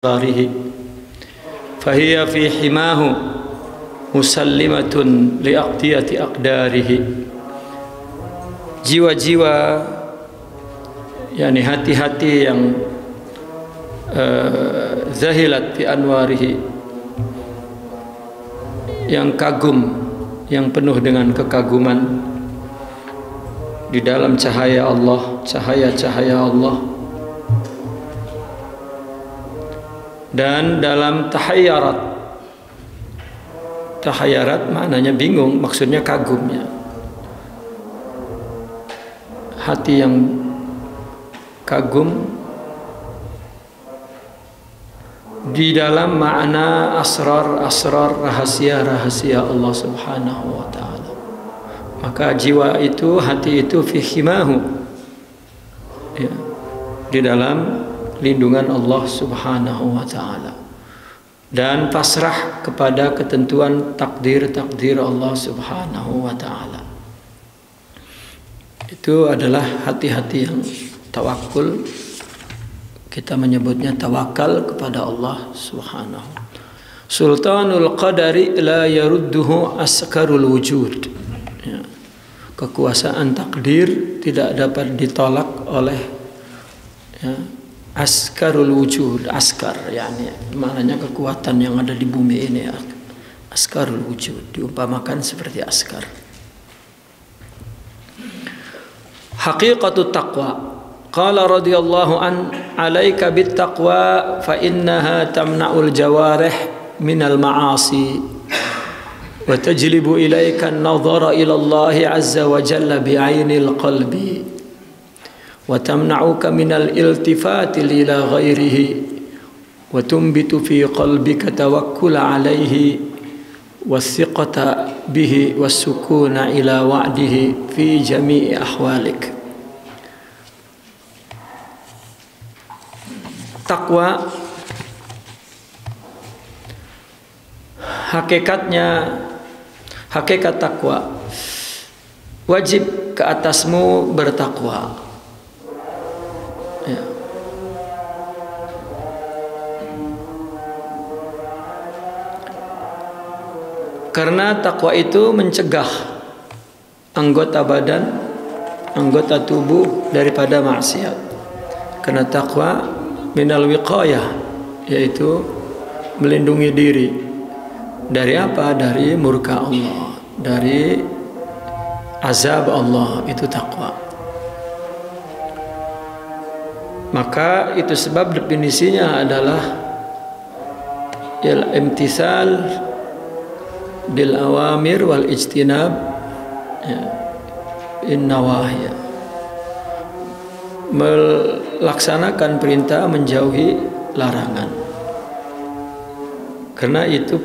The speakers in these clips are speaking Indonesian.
asrarihi fahiya fi himahu musallimatun liaqdiyati aqdarihi. Jiwa-jiwa, yakni hati-hati yang zahilat fi anwarihi, yang kagum, yang penuh dengan kekaguman di dalam cahaya Allah, cahaya-cahaya Allah, dan dalam tahayarat. Tahayarat maknanya bingung, maksudnya kagumnya. Hati yang kagum di dalam makna asrar-asrar, rahasia-rahasia Allah Subhanahu wa ta'ala. Maka jiwa itu, hati itu fi himahu, ya, di dalam lindungan Allah Subhanahu wa ta'ala, dan pasrah kepada ketentuan takdir-takdir Allah Subhanahu wa ta'ala. Itu adalah hati-hati yang tawakul. Kita menyebutnya tawakal kepada Allah Subhanahu. Sultanul qadari la yarudduhu askarul wujud, ya. Kekuasaan takdir tidak dapat ditolak oleh, ya, askarul wujud. Askar, yakni maknanya kekuatan yang ada di bumi ini. Askarul wujud diumpamakan seperti askar. Haqiqatut taqwa. Qala radhiyallahu an, alaika bit taqwa fa innaha tamna'ul jawarih minal ma'asi wa tajlibu ilaika an-nadhara ila Allah azza wa jalla bi'ainil qalbi wa tamna'uka minal iltifati ila ghairihi wa tunbitu fi qalbika tawakkula alayhi was-siqata bihi was-sukuna ila wa'dihi fi jami'i ahwalik. Takwa hakikatnya, hakikat takwa, wajib ke atasmu bertakwa, ya. Karena takwa itu mencegah anggota badan, anggota tubuh daripada maksiat. Karena takwa minal wiqayah, yaitu melindungi diri dari apa? Dari murka Allah, dari azab Allah. Itu takwa. Maka itu sebab definisinya adalah imtisal bil awamir wal ijtinab, ya, in nawahiyah, melaksanakan perintah, menjauhi larangan. Karena itu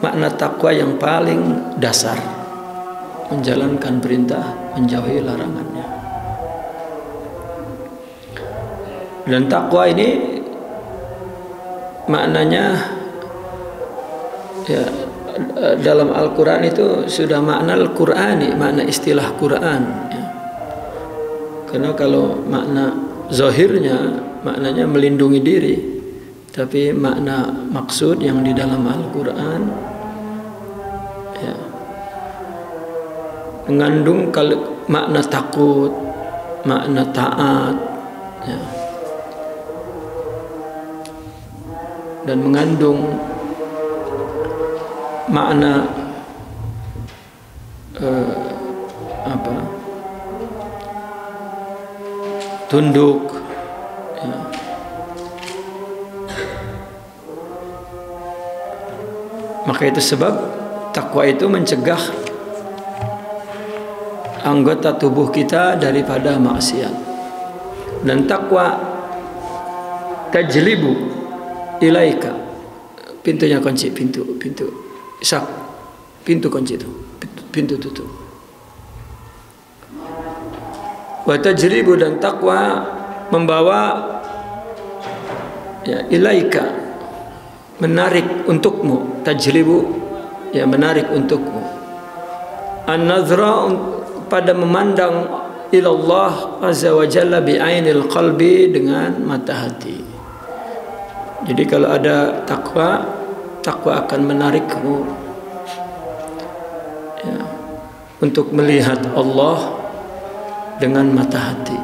makna takwa yang paling dasar, menjalankan perintah, menjauhi larangannya. Dan takwa ini maknanya, ya, dalam Al-Quran itu sudah makna Al-Qurani, makna istilah Quran, ya. Karena kalau makna zahirnya maknanya melindungi diri, tapi makna maksud yang di dalam Al-Quran, ya, mengandung makna takut, makna taat, ya, dan mengandung makna tunduk, ya. Maka itu sebab takwa itu mencegah anggota tubuh kita daripada maksiat. Dan takwa tajlibu ilaika, pintunya kunci, pintu sak, pintu kunci itu, pintu tutup. Wa tajribu, dan takwa membawa, ya, ilaika, menarik untukmu. Tajribu, ya, menarik untukmu. An-nazra, pada memandang ilallah azza wa jalla bi'ainil qalbi, dengan mata hati. Jadi kalau ada takwa, takwa akan menarikmu ya, untuk melihat Allah dengan mata hati.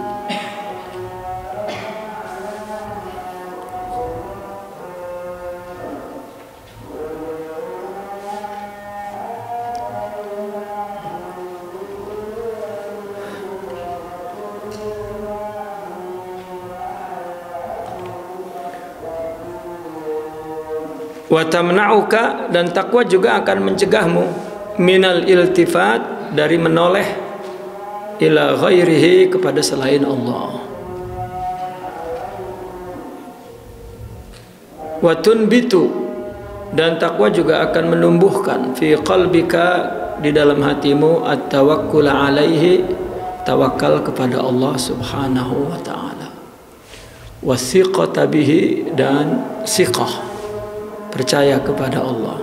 Wa tamna'uka, dan takwa juga akan mencegahmu minal iltifat, dari menoleh ila ghairihi, kepada selain Allah. Wa tunbitu, dan takwa juga akan menumbuhkan fi qalbika, di dalam hatimu, at-tawakkul alaihi, tawakal kepada Allah Subhanahu wa taala. Wa thiqata bihi, dan siqah, percaya kepada Allah.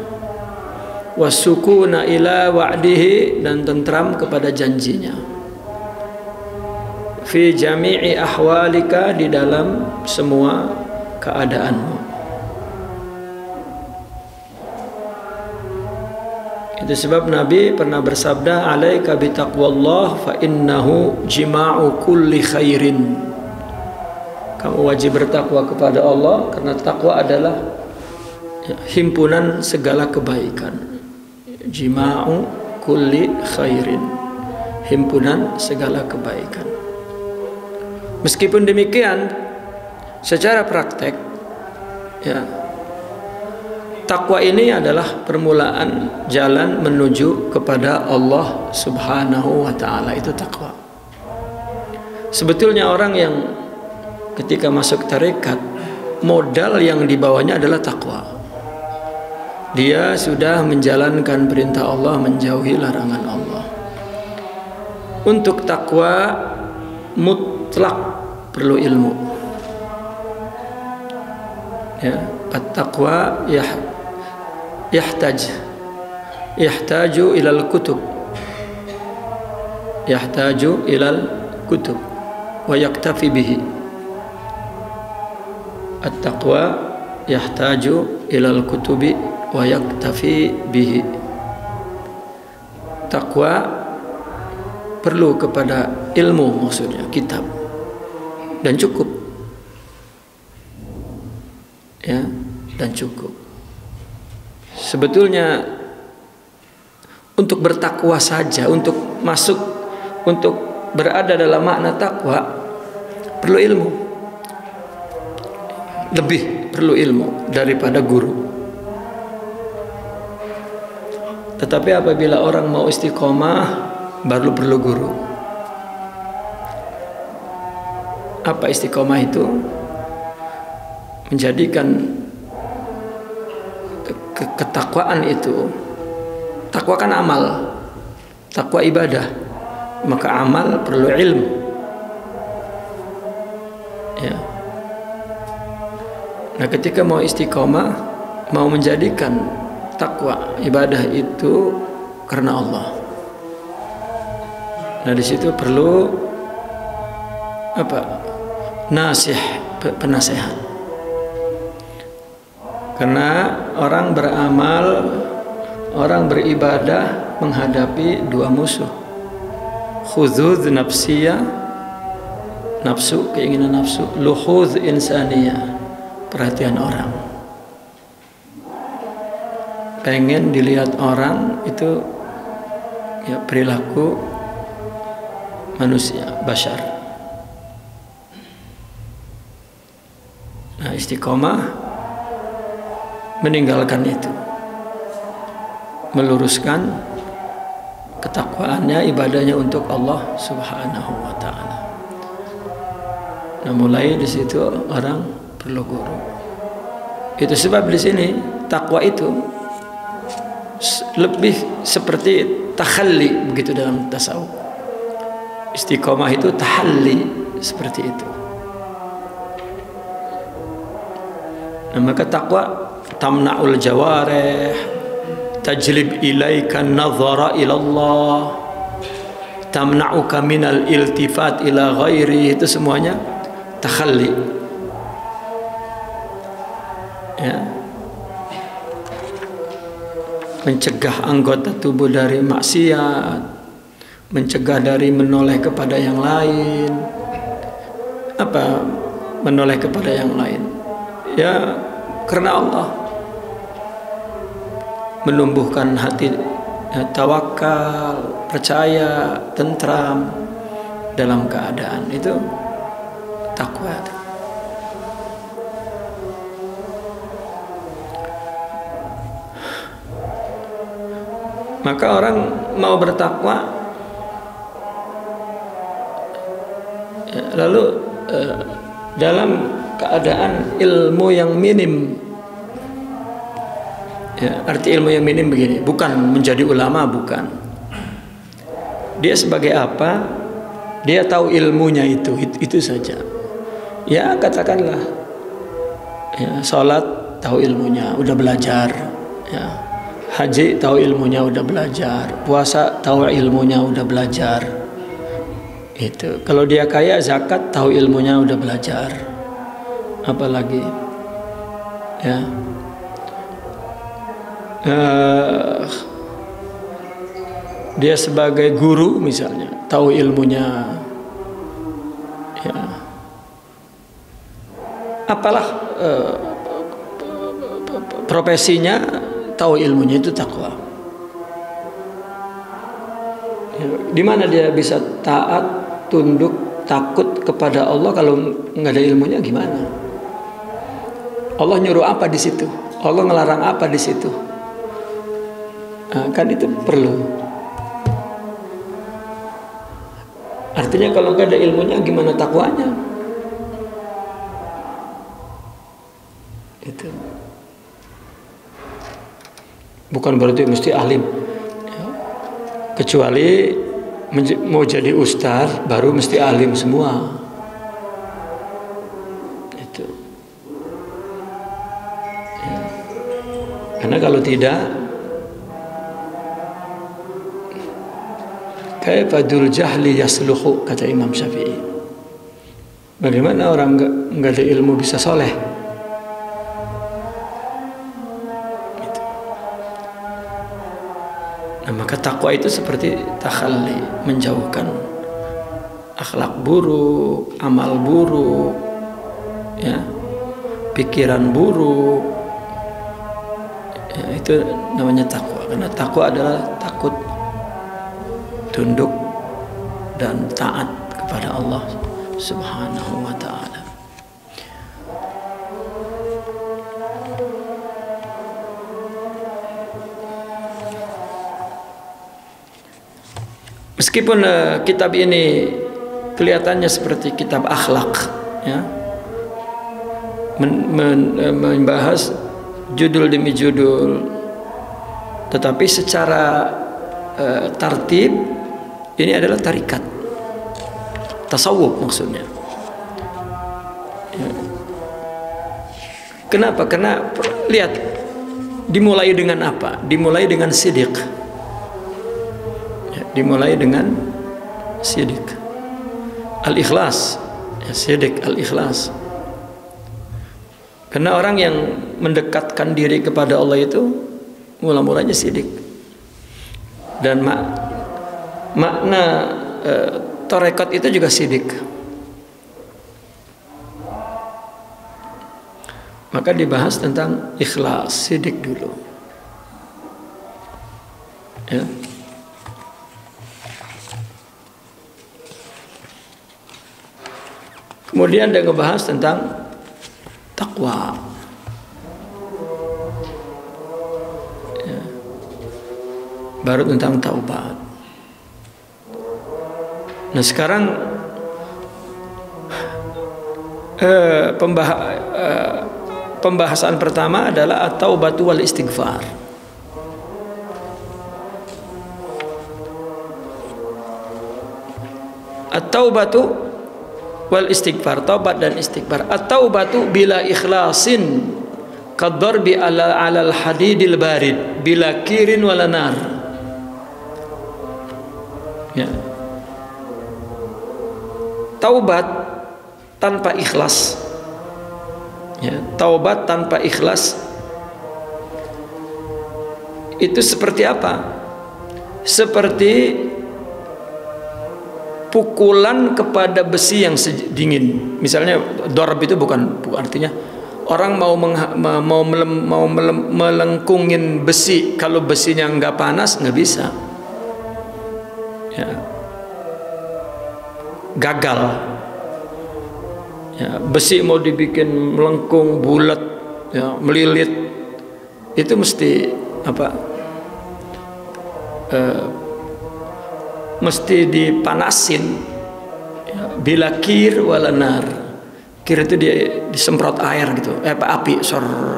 Wasukuna ila wa'dihi, dan tentram kepada janjinya. Fi jami'i ahwalika, di dalam semua keadaanmu. Itu sebab Nabi pernah bersabda, alaika bitaqwallah fa innahu jima'u kulli khairin. Kamu wajib bertakwa kepada Allah, karena takwa adalah himpunan segala kebaikan. Jima'u kulli khairin, himpunan segala kebaikan. Meskipun demikian, secara praktek ya, takwa ini adalah permulaan jalan menuju kepada Allah Subhanahu wa taala. Itu takwa. Sebetulnya orang yang ketika masuk tarekat, modal yang dibawanya adalah takwa. Dia sudah menjalankan perintah Allah, menjauhi larangan Allah. Untuk takwa mutlak perlu ilmu. Ya, at-taqwa yahtaju ilal kutub. Yahtaju ilal kutub wa yaktafi bihi. At-taqwa yahtaju ilal kutubi wa yaktafi bihi. Takwa perlu kepada ilmu, maksudnya kitab, dan cukup ya, dan cukup. Sebetulnya untuk bertakwa saja, untuk masuk, untuk berada dalam makna takwa, perlu ilmu, lebih perlu ilmu daripada guru. Tetapi apabila orang mau istiqomah, baru perlu guru. Apa istiqomah itu? Menjadikan ketakwaan itu, takwa kan amal, takwa ibadah, maka amal perlu ilmu ya. Nah, ketika mau istiqomah, mau menjadikan takwa ibadah itu karena Allah, nah di situ perlu apa? Nasih, penasehat. Karena orang beramal, orang beribadah menghadapi dua musuh. Khudud nafsiyah, nafsu, keinginan nafsu. Luhud insaniyah, perhatian orang. Pengen dilihat orang itu ya, perilaku manusia, bashar. Nah, istiqomah meninggalkan itu, meluruskan ketakwaannya, ibadahnya untuk Allah Subhanahu wa taala. Nah, mulai di situ orang perlu guru. Itu sebab di sini takwa itu lebih seperti takhalli, begitu dalam tasawuf. Istiqomah itu tahalli, seperti itu. Nah, maka takwa tamna'ul jawarih, tajlib ilaika an-nazara ila Allah, tamna'uka minal iltifat ila ghairi, itu semuanya takhalli. ya, mencegah anggota tubuh dari maksiat, mencegah dari menoleh kepada yang lain. Apa menoleh kepada yang lain? Ya, karena Allah menumbuhkan hati tawakal, percaya, tentram dalam keadaan itu takwa. Maka orang mau bertakwa, lalu dalam keadaan ilmu yang minim. Ya, arti ilmu yang minim begini, bukan menjadi ulama, bukan. Dia sebagai apa? Dia tahu ilmunya itu saja. Ya, katakanlah, ya, sholat tahu ilmunya, udah belajar. Ya, haji tahu ilmunya, udah belajar. Puasa tahu ilmunya, udah belajar. Itu. Kalau dia kaya, zakat tahu ilmunya, udah belajar. Apalagi, ya. Dia sebagai guru misalnya tahu ilmunya, ya, apalah profesinya, tahu ilmunya, itu takwa. Ya, di mana dia bisa taat, tunduk, takut kepada Allah kalau nggak ada ilmunya? Gimana? Allah nyuruh apa di situ? Allah ngelarang apa di situ? Nah, kan itu perlu. Artinya kalau nggak ada ilmunya, gimana takwanya? Itu bukan berarti mesti alim, ya. Kecuali mau jadi ustaz baru mesti alim semua. Itu. Ya. Karena kalau tidak, kaifadul jahli yasluhu, kata Imam Syafi'i. Bagaimana orang nggak ada ilmu bisa soleh? Gitu. Nah, maka takwa itu seperti takhalli, menjauhkan akhlak buruk, amal buruk, ya, pikiran buruk. Ya, itu namanya takwa. Karena takwa adalah takut, tunduk dan taat kepada Allah Subhanahu wa ta'ala. Meskipun kitab ini kelihatannya seperti kitab akhlak, ya, membahas judul demi judul, tetapi secara tartib ini adalah tarikat, tasawuf maksudnya. Ya. Kenapa? Karena lihat, dimulai dengan apa? Dimulai dengan sidik. Ya, dimulai dengan sidik, al-ikhlas. Ya, sidik, al-ikhlas. Karena orang yang mendekatkan diri kepada Allah itu mula-mulanya sidik. Dan makna tarekat itu juga sidik. Maka dibahas tentang ikhlas, sidik dulu. Ya. Kemudian dia ngebahas tentang takwa. Ya. Baru tentang taubat. Nah, sekarang pembahasan pertama adalah at-taubatu wal istighfar. At-taubatu wal istighfar, taubat dan istighfar. At-taubatu bila ikhlasin kadarbi alal hadidil barid bila kirin wala nar. Ya. Taubat tanpa ikhlas Ya, taubat tanpa ikhlas itu seperti apa? Seperti pukulan kepada besi yang dingin. Misalnya dorab itu bukan artinya orang mau melengkungin besi, kalau besinya nggak panas nggak bisa. Ya. Gagal. Ya, besi mau dibikin melengkung, bulat, ya, melilit, itu mesti apa? Mesti dipanasin. Ya, bila kir walanar. Kir itu disemprot air gitu, api,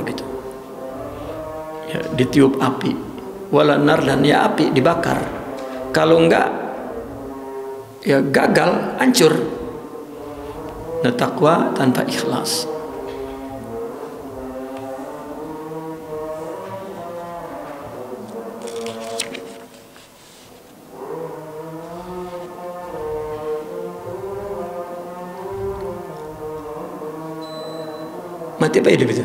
gitu. Ya, ditiup api. Walanar, dan ya api dibakar. Kalau enggak, ya gagal, hancur. Nah, takwa tanpa ikhlas. Mati apa hidup itu?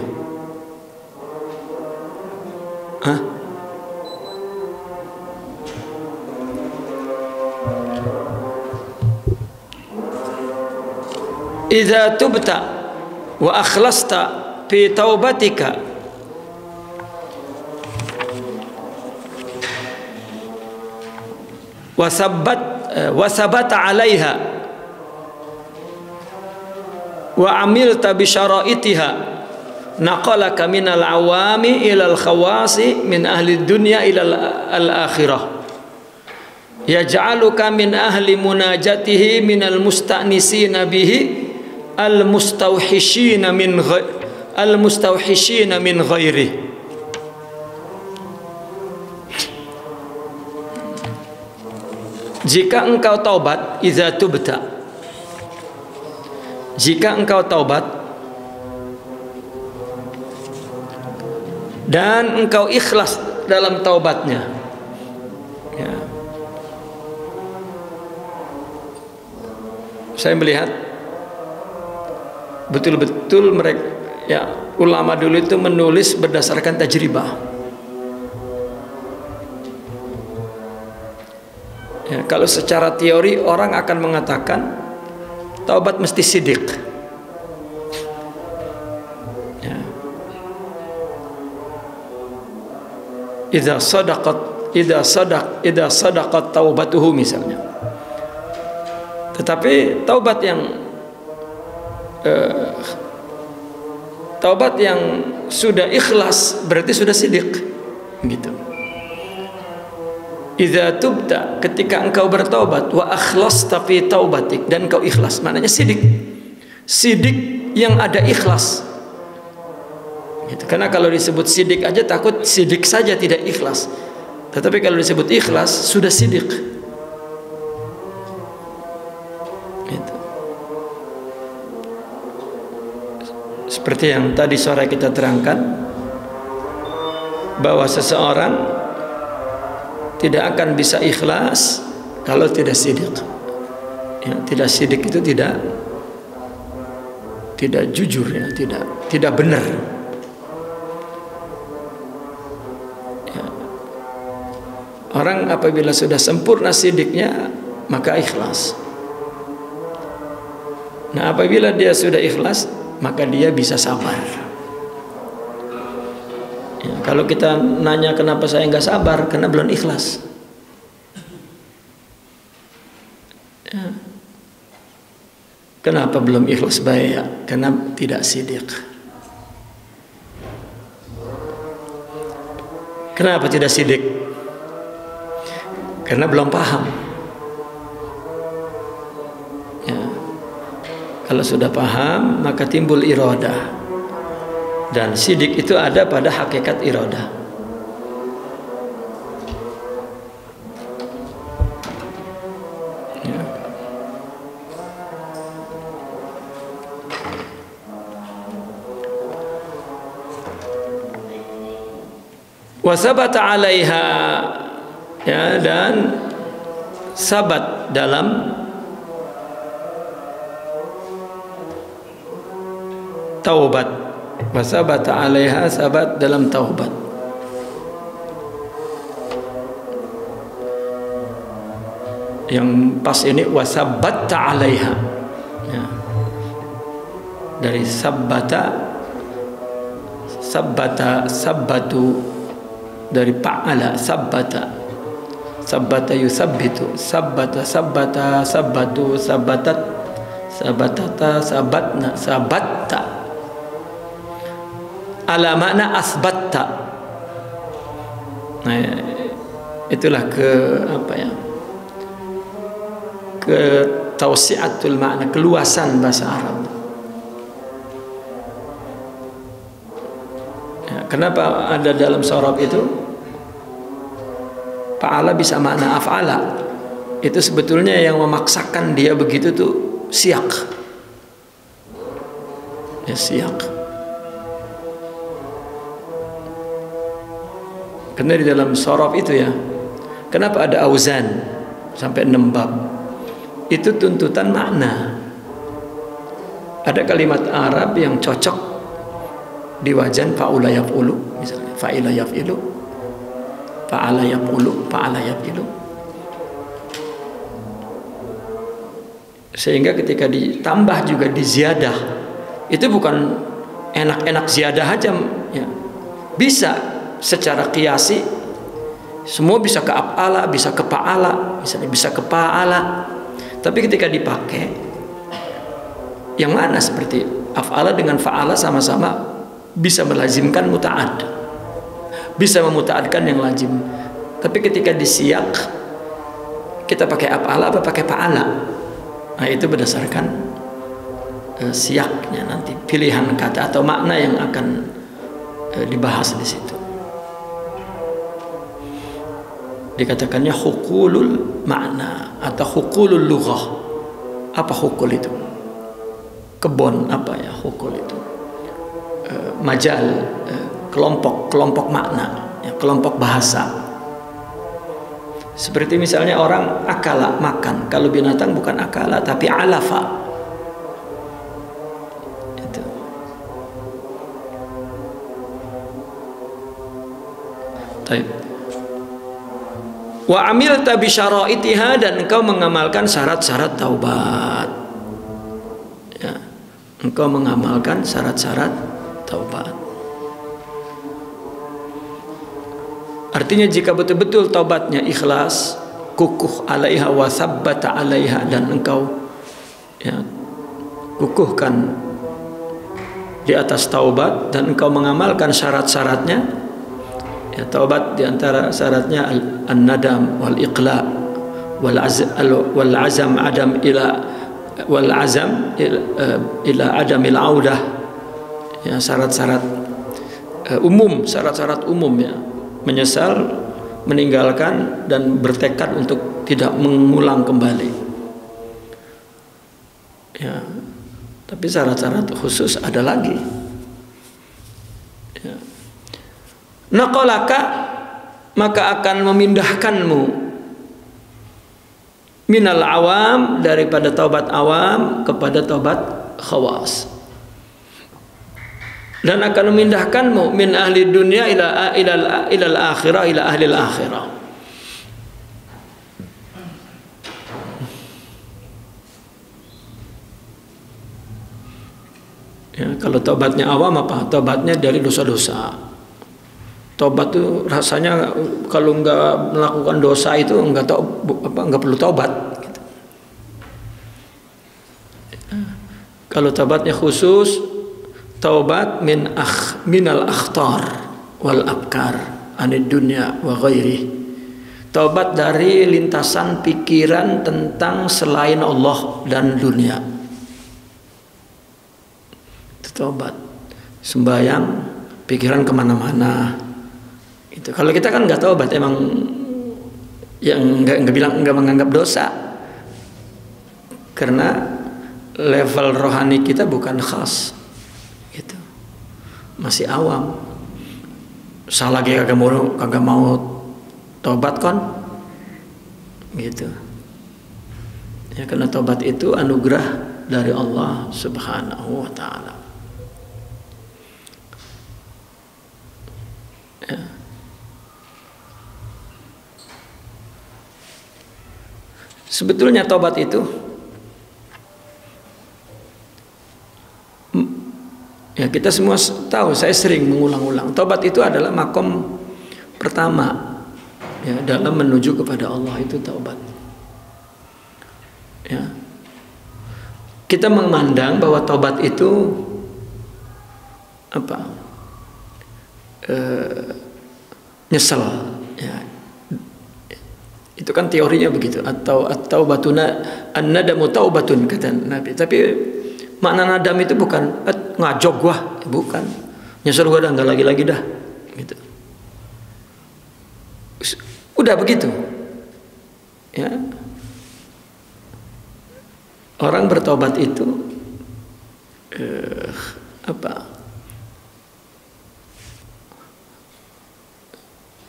Hah? Idza tubta wa akhlasta fi taubatika wa sabata 'alaiha wa amilta bi syara'itiha naqalaka minal awami ilal khawasi min ahli dunya ilal akhirah yaj'aluka min ahli munajatihi minal musta'nisina bihi al-mustauhishina min ghairi. Jika engkau taubat, idza tubta, jika engkau taubat dan engkau ikhlas dalam taubatnya, ya. Saya melihat betul-betul mereka, ya, ulama dulu itu menulis berdasarkan tajribah. Ya, kalau secara teori orang akan mengatakan taubat mesti sidik. Ya. Idza sadaqat taubatuhu misalnya. Tetapi taubat yang sudah ikhlas berarti sudah sidik, gitu. Idza tubta, ketika engkau bertaubat, wa akhlasta fi taubatik, dan engkau ikhlas, maknanya sidik. Sidik yang ada ikhlas. Gitu. Karena kalau disebut sidik aja takut sidik saja tidak ikhlas. Tetapi kalau disebut ikhlas sudah sidik. Gitu. Seperti yang tadi sore kita terangkan, bahwa seseorang tidak akan bisa ikhlas kalau tidak sidik. Ya, tidak sidik itu tidak jujur, ya, tidak benar. Ya. Orang apabila sudah sempurna sidiknya maka ikhlas. Nah, apabila dia sudah ikhlas maka dia bisa sabar. Ya, kalau kita nanya kenapa saya nggak sabar, karena belum ikhlas. Ya. Kenapa belum ikhlas? Baik, karena tidak sidik. Kenapa tidak sidik? Karena belum paham. Ya. Kalau sudah paham maka timbul iradah. Dan sidik itu ada pada hakikat iradah. Ya. Wasabata 'alaiha, ya, dan sabat dalam taubat. Wasabata 'alaiha, sabat dalam taubat. Yang pas ini wasabatta 'alaiha. Ya. Dari sabbata, sabbatu, dari fa'ala, sabbata yusabbitu, sabbatu, sabbatat, sabatata, sabatna, sabatta, ala makna asbatta. Nah, itulah ke tausi'atul makna, keluasan bahasa Arab. Ya, kenapa ada dalam sorob itu fa'ala bisa makna af'ala? Itu sebetulnya yang memaksakan dia begitu tuh siyak. Ya, siyak. Karena di dalam sorob itu ya, kenapa ada auzan sampai 6 bab? Itu tuntutan makna. Ada kalimat Arab yang cocok di wajan fa'ula yaf'ulu, misalnya fa'ila yaf'ilu, fa'ala yaf'ulu, fa'ala yaf'ilu. Sehingga ketika ditambah juga di ziyadah, itu bukan enak-enak ziyadah aja ya. Bisa secara qiyasi, semua bisa ke af'ala, bisa ke fa'ala, misalnya bisa ke fa'ala. Tapi ketika dipakai, yang mana seperti af'ala dengan fa'ala sama-sama bisa melazimkan muta'ad, bisa memuta'adkan yang lazim. Tapi ketika disiyak, kita pakai af'ala apa pakai fa'ala? Nah, itu berdasarkan siyaknya nanti, pilihan kata atau makna yang akan dibahas di situ. Dikatakannya hukulul makna atau hukulul lughah. Apa hukul itu? Kebon apa ya hukul itu? Majal, kelompok makna, ya, kelompok bahasa. Seperti misalnya orang akala, makan. Kalau binatang bukan akala tapi alafa. Itu. Baik. Wa amilta bi syaraitiha, dan engkau mengamalkan syarat-syarat taubat. Ya, engkau mengamalkan syarat-syarat taubat. Artinya jika betul-betul taubatnya ikhlas, kukuh alaiha wa sabbata alaiha, dan engkau ya, kukuhkan di atas taubat dan engkau mengamalkan syarat-syaratnya. Ya, taubat diantara syaratnya an-nadam wal iqla wal azam adam ila wal azam ila adamil audah. Ya, syarat-syarat umum, syarat-syarat umum ya, menyesal, meninggalkan dan bertekad untuk tidak mengulang kembali. Ya, tapi syarat-syarat khusus ada lagi. Ya. Naqalaka, maka akan memindahkanmu minal awam, daripada taubat awam kepada taubat khawas, dan akan memindahkanmu min ahli dunia ila akhirah, ila ahli akhirah. Ya, kalau taubatnya awam apa? Taubatnya dari dosa-dosa. Taubat itu rasanya kalau nggak melakukan dosa itu nggak perlu taubat. Gitu. Kalau taubatnya khusus, taubat minal akhtar wal abkar anid dunya wa ghairi. Taubat dari lintasan pikiran tentang selain Allah dan dunia. Itu taubat. Sembahyang, pikiran kemana-mana. Itu kalau kita kan nggak taubat, emang yang nggak menganggap dosa, karena level rohani kita bukan khas, gitu, masih awam. Salah lagi kagak mau taubat kan, gitu. Ya, karena taubat itu anugerah dari Allah Subhanahu wa Ta'ala. Ya. Sebetulnya taubat itu ya kita semua tahu, saya sering mengulang-ulang. Taubat itu adalah makom pertama ya dalam menuju kepada Allah, itu taubat. Ya. Kita memandang bahwa taubat itu apa? Nyesel ya. Itu kan teorinya begitu, atau batuna an-nadamu taubatun kata Nabi. Tapi makna nadam itu bukan ngajok gua, bukan. Nyesel gua dah enggak lagi dah gitu. Udah begitu. Ya. Orang bertobat itu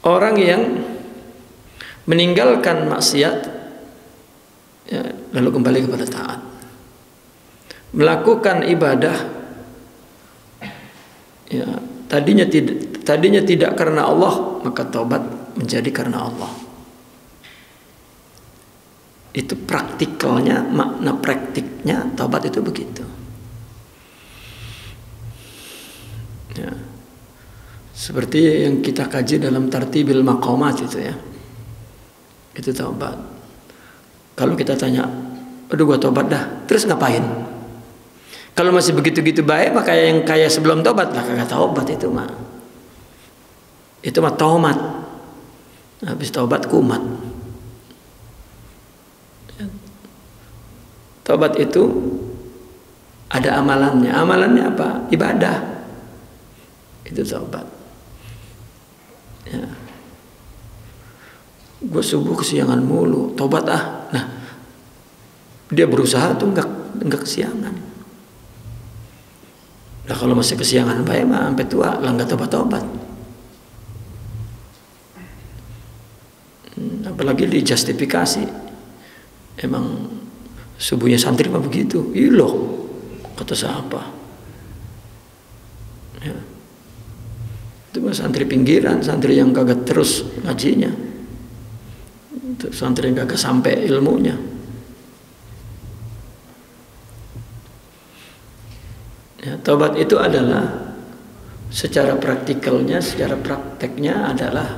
orang yang meninggalkan maksiat ya, lalu kembali kepada taat, melakukan ibadah ya, tadinya tidak karena Allah, maka taubat menjadi karena Allah. Itu praktikalnya, makna praktiknya taubat itu begitu ya. Seperti yang kita kaji dalam tartibil maqamat itu ya, itu taubat. Kalau kita tanya, aduh gua taubat dah, terus ngapain? Kalau masih begitu-gitu baik, maka yang kayak sebelum taubat lah kagak taubat itu mah. Itu mah tomat. Habis taubat kumat. Taubat itu ada amalannya. Amalannya apa? Ibadah. Itu taubat. Ya. Gue subuh kesiangan mulu, taubat ah. Nah, dia berusaha tuh enggak kesiangan. Nah kalau masih kesiangan baik mah sampai tua lah enggak tobat-tobat. Apalagi dijustifikasi. Emang subuhnya santri mah begitu. Ih loh, kata siapa? Ya. Itu mah santri pinggiran, santri yang kagak terus ngajinya, santri yang kagak sampai ilmunya. Ya, taubat itu adalah secara praktikalnya, secara prakteknya adalah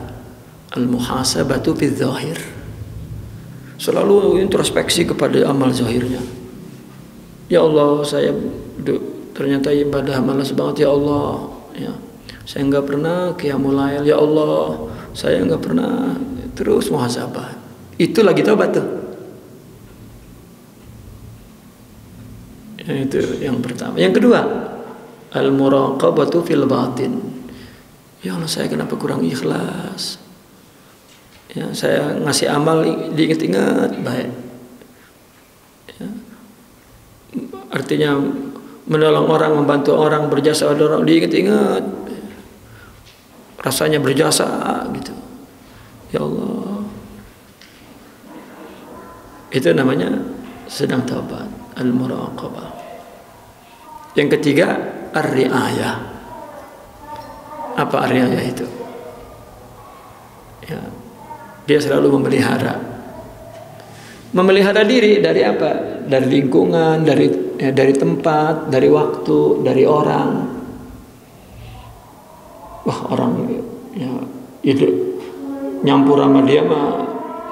al-muhasabatu fil zahir. Selalu introspeksi kepada amal zahirnya. Ya Allah, saya ternyata ibadah malas banget ya Allah. Ya. Saya nggak pernah qiyamul lail ya Allah, saya nggak pernah, terus muhasabah. Itu lagi taubat tuh. Itu yang pertama. Yang kedua, al-muraqabatu fil batin. Ya Allah, saya kenapa kurang ikhlas? Ya, saya ngasih amal diingat-ingat baik. Ya. Artinya menolong orang, membantu orang, berjasa orang diingat-ingat. Rasanya berjasa gitu. Ya Allah. Itu namanya sedang taubat, al-muraqabah. Yang ketiga, ar-riayah. Apa ar-riayah itu? Ya, dia selalu memelihara diri dari apa? Dari lingkungan, dari tempat, dari waktu, dari orang. Wah, orang ya hidup nyampur sama dia mah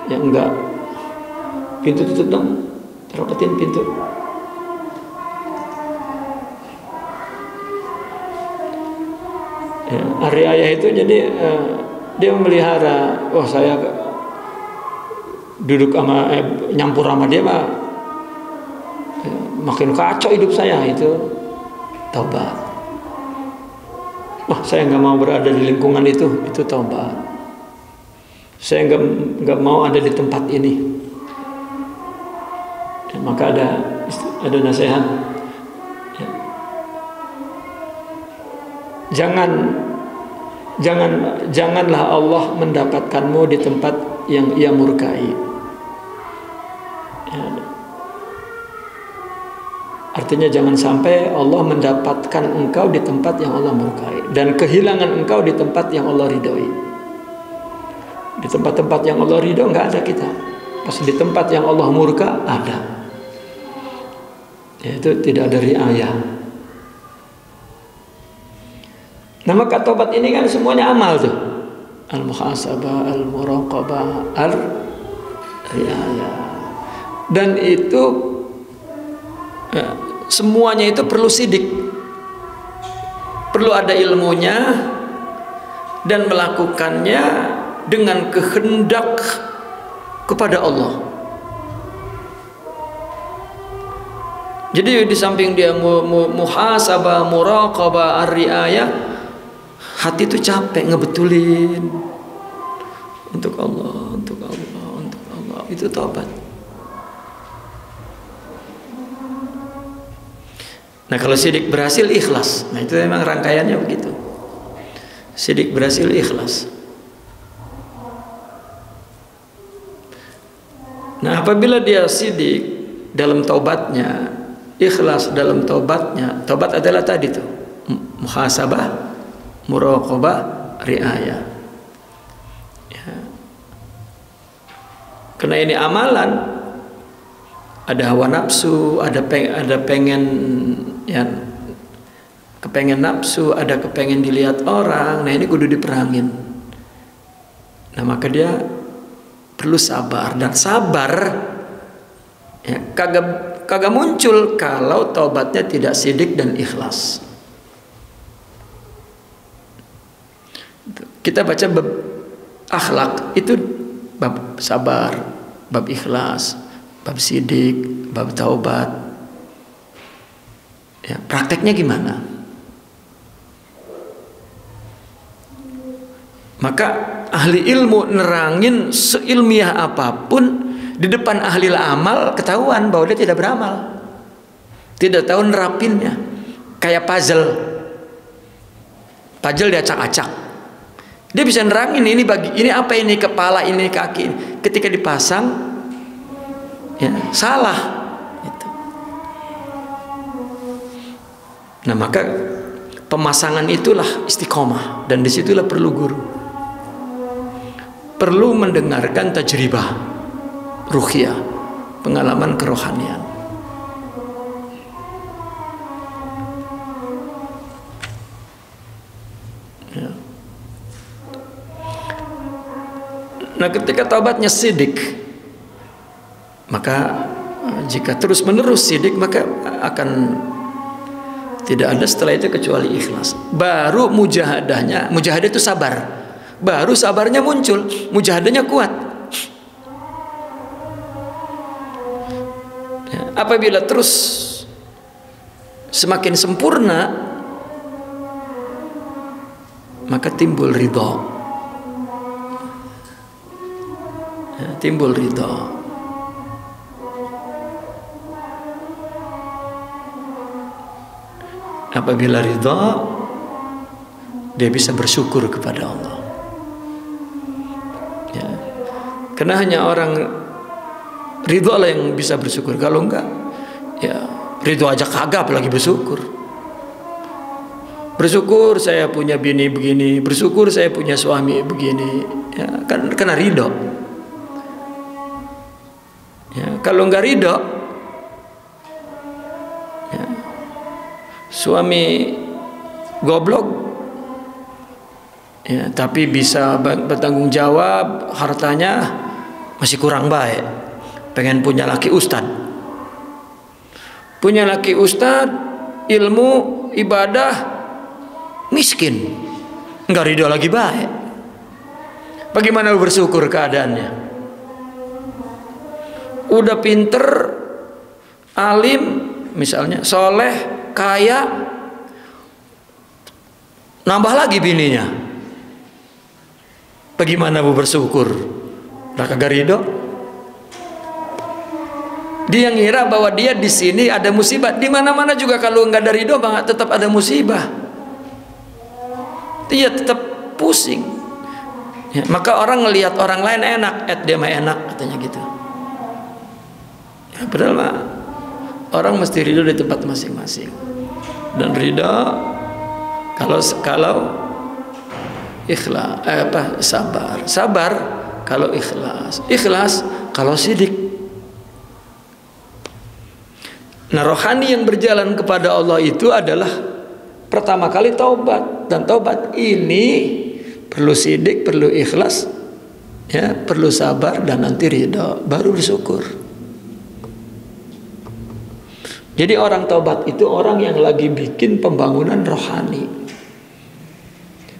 ya enggak. Pintu tutup dong, rapetin pintu. Ya, ar-riayah itu jadi dia memelihara. Wah, saya duduk sama nyampur sama dia mah makin kacau hidup saya. Itu taubat. Wah, saya nggak mau berada di lingkungan itu taubat. Saya nggak mau ada di tempat ini. Ya, maka ada nasihat. Ya. Janganlah Allah mendapatkanmu di tempat yang Ia murkai. Ya. Artinya jangan sampai Allah mendapatkan engkau di tempat yang Allah murkai, dan kehilangan engkau di tempat yang Allah ridhoi. Di tempat-tempat yang Allah ridho nggak ada kita, pas di tempat yang Allah murka ada. Itu tidak ada riayah. Nah, maka tobat ini kan semuanya amal tuh. Al-muhasabah, al-muraqabah, al-riayah. Dan itu semuanya itu perlu sidik, perlu ada ilmunya, dan melakukannya dengan kehendak kepada Allah. Jadi di samping dia muhasabah, muraqabah, ar-riayah, hati itu capek ngebetulin untuk Allah, untuk Allah, untuk Allah. Itu taubat. Nah, kalau sidik berhasil, ikhlas. Nah, itu memang rangkaiannya begitu. Sidik berhasil, ikhlas. Nah, apabila dia sidik dalam taubatnya, ikhlas dalam taubatnya, taubat adalah tadi tuh, muhasabah, muraqabah, riayah. Ya. Karena ini amalan, ada hawa nafsu, ada pengen, ya, kepengen nafsu, ada kepengen dilihat orang. Nah, ini kudu diperangin. Nah, maka dia perlu sabar, dan sabar ya, kagak muncul kalau taubatnya tidak sidik dan ikhlas. Kita baca bab akhlak itu bab sabar, bab ikhlas, bab sidik, bab taubat. Ya, prakteknya gimana? Maka ahli ilmu nerangin seilmiah apapun, di depan ahli amal ketahuan bahwa dia tidak beramal, tidak tahu nerapinnya. Kayak puzzle diacak-acak. Dia bisa nerangin ini apa ini kepala, ini kaki. Ketika dipasang, ya salah. Gitu. Nah, maka pemasangan itulah istiqomah, dan disitulah perlu guru. Perlu mendengarkan tajribah ruqyah, pengalaman kerohanian. Ya. Nah, ketika taubatnya sidik, maka jika terus menerus sidik, maka akan tidak ada setelah itu kecuali ikhlas. Baru mujahadah itu sabar. Baru sabarnya muncul, mujahadahnya kuat. Ya, apabila terus semakin sempurna, maka timbul ridho. Ya, timbul ridho. Apabila ridho, dia bisa bersyukur kepada Allah. Ya. Karena hanya orang ridho lah yang bisa bersyukur. Kalau enggak, ya ridho aja kagak, apalagi bersyukur. Bersyukur saya punya bini begini, bersyukur saya punya suami begini, ya kan kena ridho. Ya, kalau enggak ridho, ya, suami goblok, ya, tapi bisa bertanggung jawab, hartanya masih kurang baik. Pengen punya laki ustad, punya laki ustad, ilmu, ibadah, miskin, nggak ridho lagi baik. Bagaimana bersyukur keadaannya? Udah pinter, alim, misalnya, soleh, kaya, nambah lagi bininya. Bagaimana bu bersyukur? Nah, kagak ridho. Dia ngira bahwa dia di sini ada musibah. Di mana-mana juga kalau nggak ada ridho, tetap ada musibah. Dia tetap pusing. Ya, maka orang ngelihat orang lain enak, dia mah enak katanya gitu. Ya, padahal mah Orang mesti ridho di tempat masing-masing. Dan ridho kalau ikhlas, sabar kalau ikhlas kalau sidik. Nah, rohani yang berjalan kepada Allah itu adalah pertama kali taubat, dan taubat ini perlu sidik, perlu ikhlas, ya, perlu sabar, dan nanti ridho, baru bersyukur. Jadi orang taubat itu orang yang lagi bikin pembangunan rohani.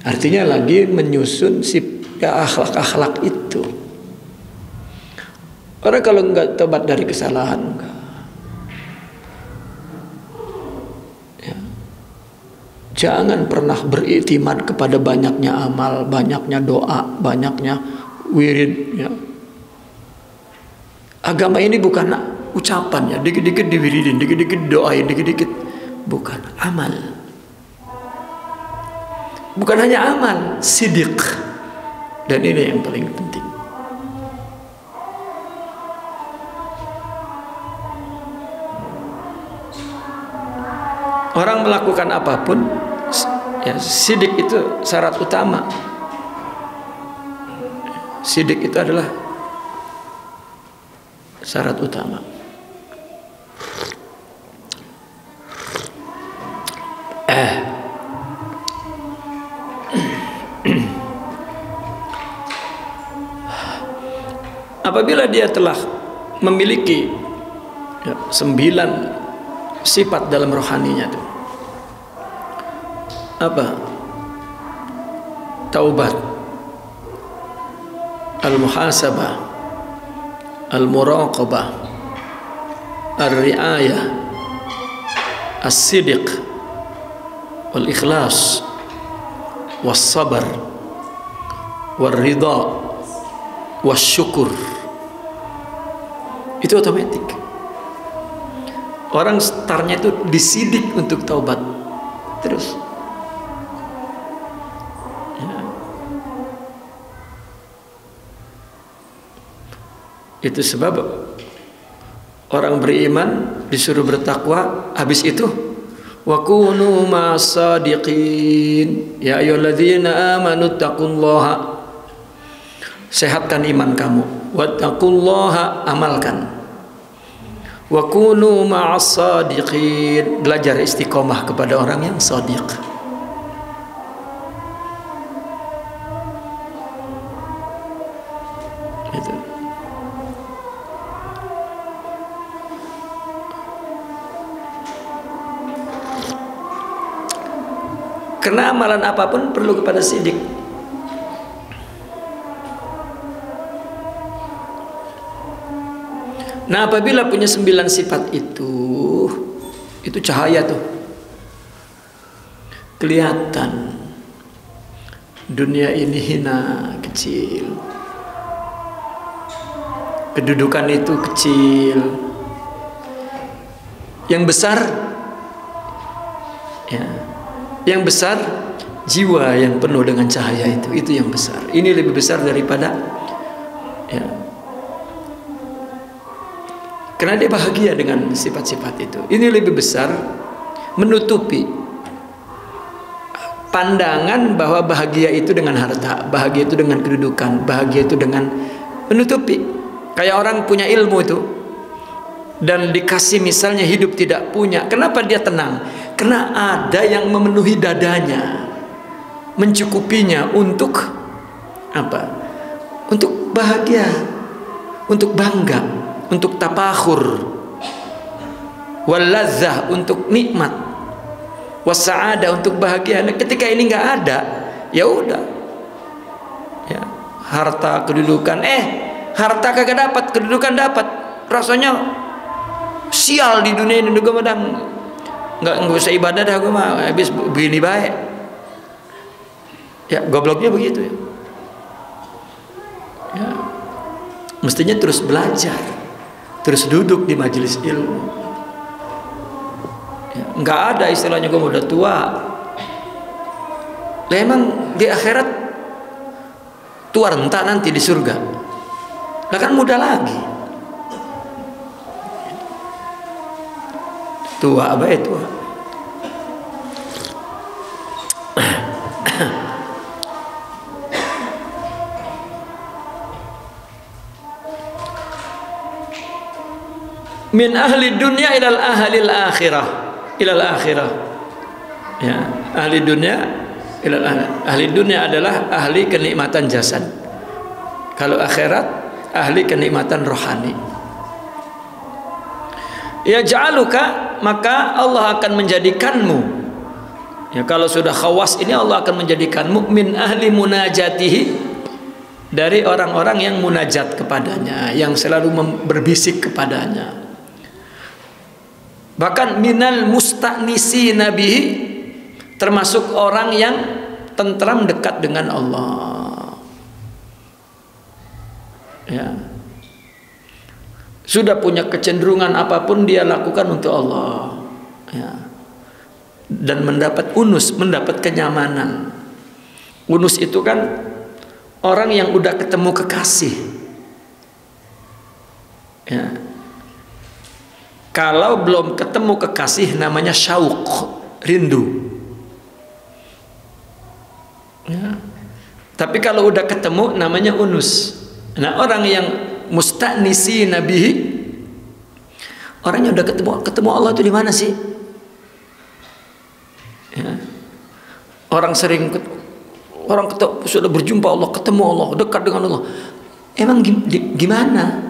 Artinya lagi menyusun akhlak-akhlak itu. Orang kalau nggak taubat dari kesalahan, enggak. Ya. Jangan pernah beriktimad kepada banyaknya amal, banyaknya doa, banyaknya wirid. Ya. Agama ini bukan ucapan, ya, dikit-dikit diwiridin, dikit-dikit doain, dikit-dikit. Bukan, amal. Bukan hanya amal, sidik. Dan ini yang paling penting. Orang melakukan apapun, ya, sidik itu syarat utama. Sidik itu adalah syarat utama. Apabila dia telah memiliki, ya, 9 sifat dalam rohaninya itu, apa? Taubat, al-muhasabah, al-muraqabah, ar-riayah, as-sidq, wal-ikhlas, was-sabar, wal-ridha, was-syukur. Itu otomatis. Orang startnya itu disidik untuk taubat terus. Ya. Itu sebab orang beriman disuruh bertakwa, habis itu wa kunu ma'as-sadiqin ya ayyuhalladzina amanu taqullaha, sehatkan iman kamu, wattaqullaha, amalkan, wa kunu ma'as-sadiqin, belajar istiqomah kepada orang yang shadiq. Itu. Karena amalan apapun perlu kepada sidik. Nah, apabila punya 9 sifat itu cahaya tuh. Kelihatan dunia ini hina, kecil. Kedudukan itu kecil. Yang besar, ya, yang besar jiwa yang penuh dengan cahaya itu yang besar. Ini lebih besar daripada, ya, karena dia bahagia dengan sifat-sifat itu. Ini lebih besar, menutupi pandangan bahwa bahagia itu dengan harta, bahagia itu dengan kedudukan, bahagia itu dengan, menutupi. Kayak orang punya ilmu itu dan dikasih misalnya hidup tidak punya, kenapa dia tenang? Karena ada yang memenuhi dadanya, mencukupinya untuk apa? Untuk bahagia, untuk bangga, untuk tafakhur, wal ladzah, untuk nikmat, wasa'ada, untuk bahagia. Nah, ketika ini nggak ada, ya udah, ya, harta, kedudukan, harta kagak dapat, kedudukan dapat, rasanya sial di dunia ini. Gue madang nggak usah ibadah dah, gue mah habis begini baik. Ya, gobloknya begitu, ya. Ya, mestinya terus belajar, terus duduk di majelis ilmu. Ya, nggak ada istilahnya gue udah tua. Lah emang di akhirat tua renta nanti di surga. Lah kan muda lagi. Tua apa itu? Min ahli dunia ilal ahlil akhirah, ilal akhirah. Ya, ahli dunia ilal ahli dunia adalah ahli kenikmatan jasad. Kalau akhirat ahli kenikmatan rohani. Ya ja'aluka, maka Allah akan menjadikanmu. Ya, kalau sudah khawas ini Allah akan menjadikanmu min ahli munajatihi, dari orang-orang yang munajat kepadanya, yang selalu berbisik kepadanya. Bahkan minal musta'nisi nabihi, termasuk orang yang tentram dekat dengan Allah. Ya. Sudah punya kecenderungan apapun dia lakukan untuk Allah. Ya. Dan mendapat unus, mendapat kenyamanan. Unus itu kan orang yang udah ketemu kekasih. Ya. Kalau belum ketemu kekasih namanya syauq, rindu. Ya. Tapi kalau udah ketemu namanya unus. Nah, orang yang musta'nisi nabihi, orangnya udah ketemu Allah itu di mana sih? Ya. Orang sudah berjumpa Allah, ketemu Allah, dekat dengan Allah. Emang gimana?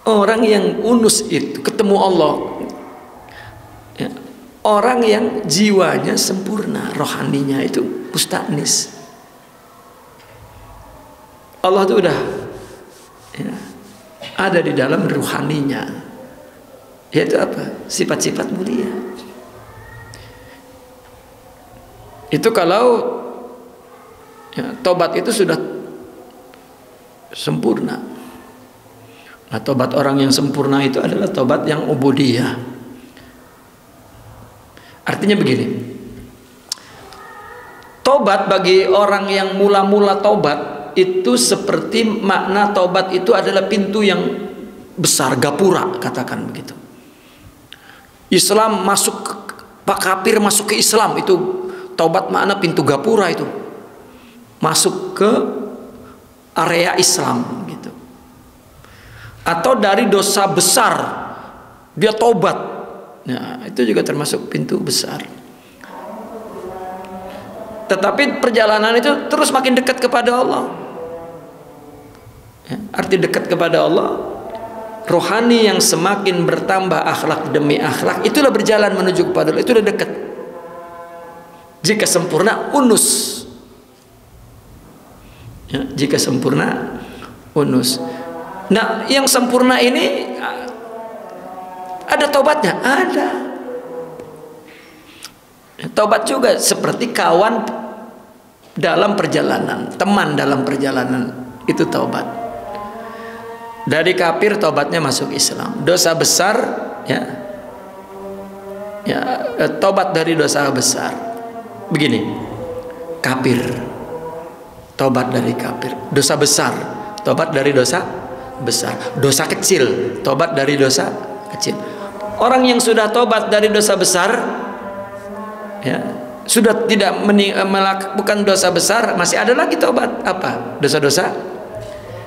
Orang yang unus itu ketemu Allah, ya, orang yang jiwanya sempurna, rohaninya itu musta'nis. Allah itu udah, ya, ada di dalam rohaninya, yaitu apa? Sifat-sifat mulia. Itu kalau ya, tobat itu sudah sempurna. Nah, tobat orang yang sempurna itu adalah tobat yang ubudiyah. Artinya begini, tobat bagi orang yang mula-mula tobat itu seperti makna tobat itu adalah pintu yang besar, gapura, katakan begitu. Islam masuk, pak kafir masuk ke Islam, itu tobat makna pintu gapura, itu masuk ke area Islam gitu. Atau dari dosa besar dia tobat, nah itu juga termasuk pintu besar. Tetapi perjalanan itu terus makin dekat kepada Allah. Ya, arti dekat kepada Allah, rohani yang semakin bertambah akhlak demi akhlak, itulah berjalan menuju kepada Allah, itu udah dekat. Jika sempurna unus, ya, jika sempurna unus. Nah, yang sempurna ini ada tobatnya, ada. Tobat juga seperti kawan dalam perjalanan, teman dalam perjalanan, itu tobat. Dari kafir tobatnya masuk Islam. Dosa besar, ya, ya, tobat dari dosa besar. Begini, kafir, tobat dari kafir. Dosa besar, tobat dari dosa besar. Dosa kecil, tobat dari dosa kecil. Orang yang sudah tobat dari dosa besar, ya, sudah tidak melakukan dosa besar, masih ada lagi tobat apa? Dosa-dosa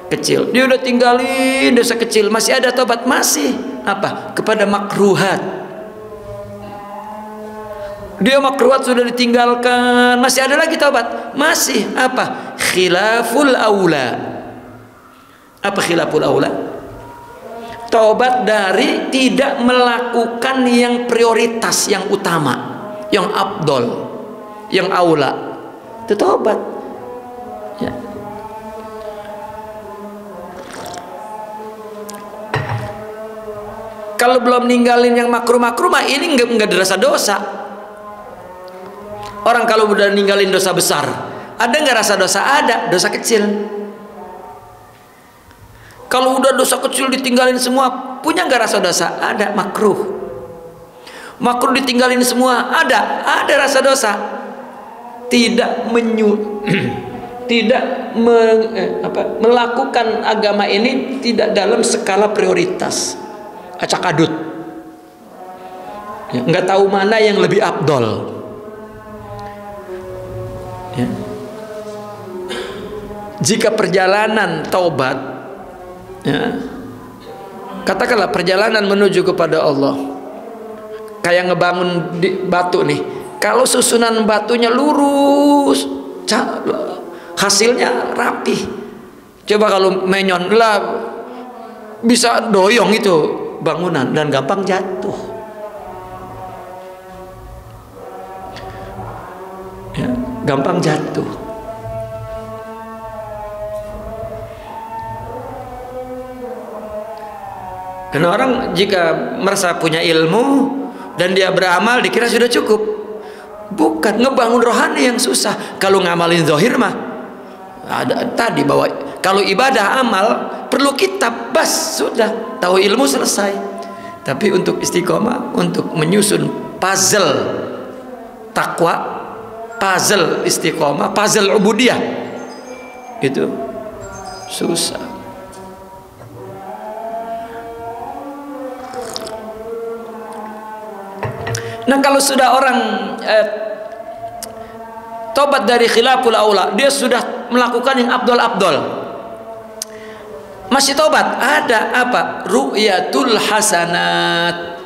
kecil. Dia udah tinggalin dosa kecil, masih ada tobat, masih apa? Kepada makruhat. Dia makruhat sudah ditinggalkan, masih ada lagi tobat, masih apa? Khilaful aula. Apa khilaful aula? Tobat dari tidak melakukan yang prioritas, yang utama, yang afdol, yang aula. Itu tobat. Ya. Kalau belum ninggalin yang makruh-makruh mah ini enggak dirasa dosa. Orang kalau udah ninggalin dosa besar, ada nggak rasa dosa? Ada, dosa kecil. Kalau udah dosa kecil ditinggalin semua, punya nggak rasa dosa? Ada, makruh. Makruh ditinggalin semua, ada rasa dosa. Tidak melakukan agama ini tidak dalam skala prioritas. acak adut. Ya, nggak tahu mana yang lebih afdol. Ya. Jika perjalanan taubat, ya, katakanlah perjalanan menuju kepada Allah, kayak ngebangun di batu nih. Kalau susunan batunya lurus, hasilnya rapi. Coba kalau menyon lah, bisa doyong itu bangunan dan gampang jatuh. Ya, gampang jatuh. Karena orang jika merasa punya ilmu dan dia beramal dikira sudah cukup. Bukan, ngebangun rohani yang susah. Kalau ngamalin zahir mah ada tadi bahwa kalau ibadah amal perlu kitab, bas sudah tahu ilmu selesai. Tapi untuk istiqomah, untuk menyusun puzzle takwa, puzzle istiqomah, puzzle ubudiyah, itu susah. Nah, kalau sudah orang tobat dari khilaful aula, dia sudah melakukan yang abdol, masih tobat, ada apa? Ru'yatul hasanat,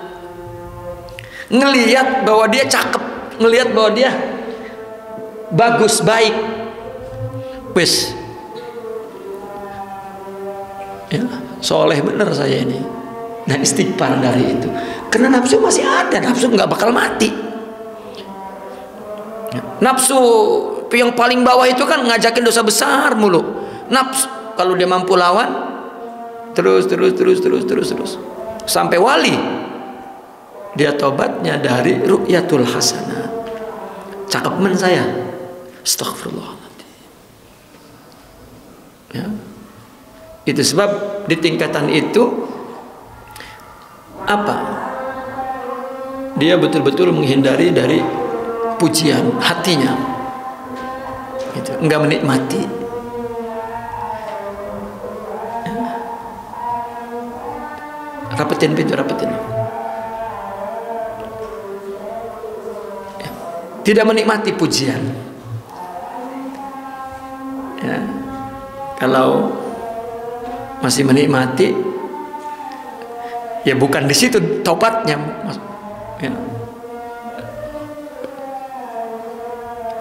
ngelihat bahwa dia cakep, ngelihat bahwa dia bagus, baik, wis, ya, soleh bener saya ini. Nah, istighfar dari itu, karena nafsu masih ada, nafsu nggak bakal mati. Nafsu yang paling bawah itu kan ngajakin dosa besar mulu. Nafsu kalau dia mampu lawan, terus sampai wali, dia tobatnya dari ru'yatul hasanah. Cakep men saya, astagfirullahaladzim. Ya. Itu sebab di tingkatan itu apa? Dia betul-betul menghindari dari pujian hatinya, gitu. Enggak menikmati. Ya. Rapetin pintu, rapetin. Ya. Tidak menikmati pujian. Ya. Kalau masih menikmati, ya bukan di situ tobatnya. Ya.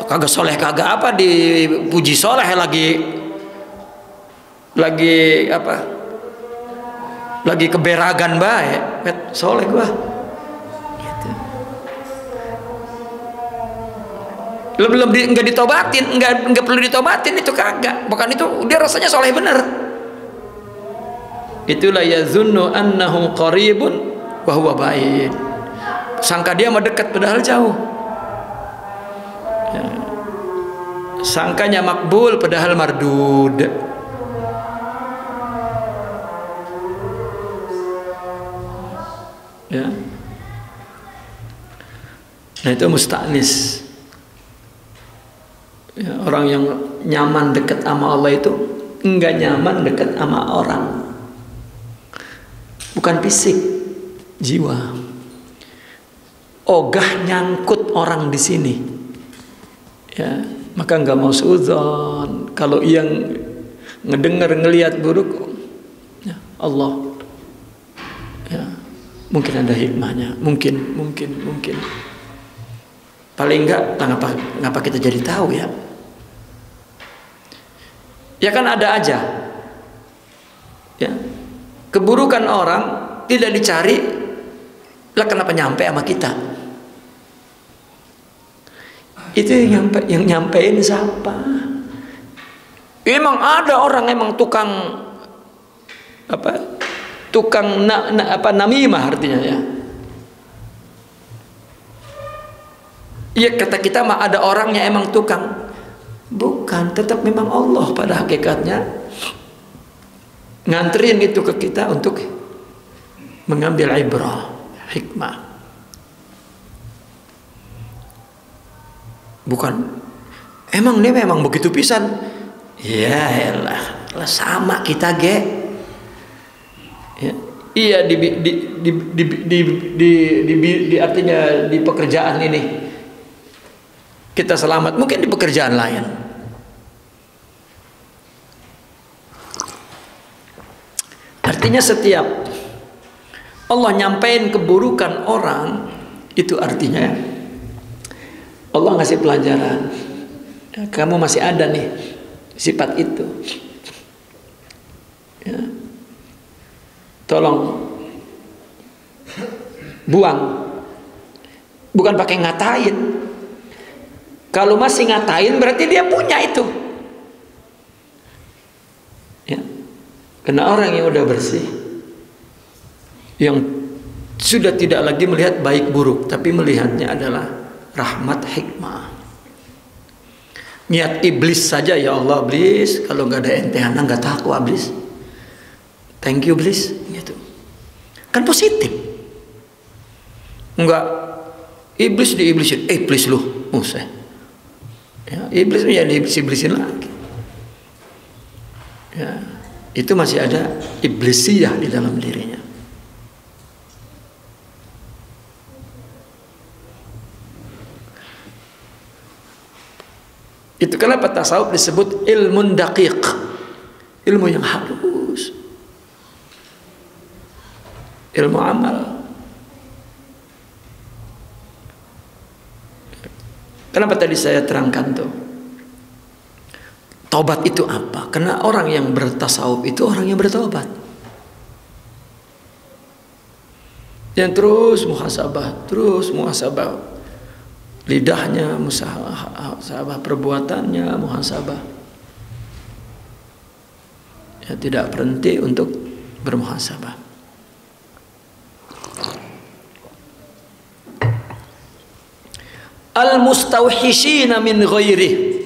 Kagak soleh, kagak apa, dipuji soleh, lagi apa, lagi keberagan baik, soleh gua gitu. Belum nggak ditobatin, nggak perlu ditobatin, itu kagak, bukan itu, dia rasanya soleh bener. Itulah yazunnu annahu qaribun wa huwa ba'id, sangka dia mah dekat padahal jauh. Ya. Sangkanya makbul padahal mardud. Ya. Nah, itu musta'nis. Ya, orang yang nyaman dekat sama Allah itu enggak nyaman dekat sama orang. Bukan fisik, jiwa. Ogah nyangkut orang di sini. Ya, maka nggak mau suudzon. Kalau yang ngedengar ngelihat buruk, ya Allah, ya, mungkin ada hikmahnya, mungkin. Paling enggak, ngapa kita jadi tahu ya? Ya kan ada aja. Ya, keburukan orang tidak dicari, lah kenapa nyampe sama kita? Itu yang nyampein siapa? Emang ada orang emang tukang apa? Tukang namimah artinya ya. Iya, kata kita mah ada orangnya emang tukang. Bukan, tetap memang Allah pada hakikatnya nganterin itu ke kita untuk mengambil ibrah, hikmah. Bukan, emang dia memang begitu pisan. Ya elah, sama kita ge. Ya, Iya artinya di pekerjaan ini kita selamat, mungkin di pekerjaan lain. Artinya setiap Allah nyampein keburukan orang, itu artinya Allah ngasih pelajaran. Kamu masih ada nih sifat itu. Ya. Tolong buang. Bukan pakai ngatain. Kalau masih ngatain berarti dia punya itu. Ya. Karena orang yang udah bersih, yang sudah tidak lagi melihat baik buruk, tapi melihatnya adalah rahmat hikmah. Niat iblis saja, ya Allah iblis, kalau nggak ada ente anak nggak takwa iblis. Thank you iblis, gitu. Kan positif. Enggak iblis diiblisin, iblis lu, Musa. Ya, iblis menjadi iblisin lagi. Ya, itu masih ada iblisiyah di dalam dirinya. Itu kenapa tasawuf disebut ilmu daqiq, ilmu yang halus, ilmu amal. Kenapa tadi saya terangkan tuh? Taubat itu apa? Karena orang yang bertasawuf itu orang yang bertaubat. Yang terus muhasabah. Lidahnya muhasabah, perbuatannya muhasabah. Ya, tidak berhenti untuk bermuhasabah. Al-mustawhishina min ghairi.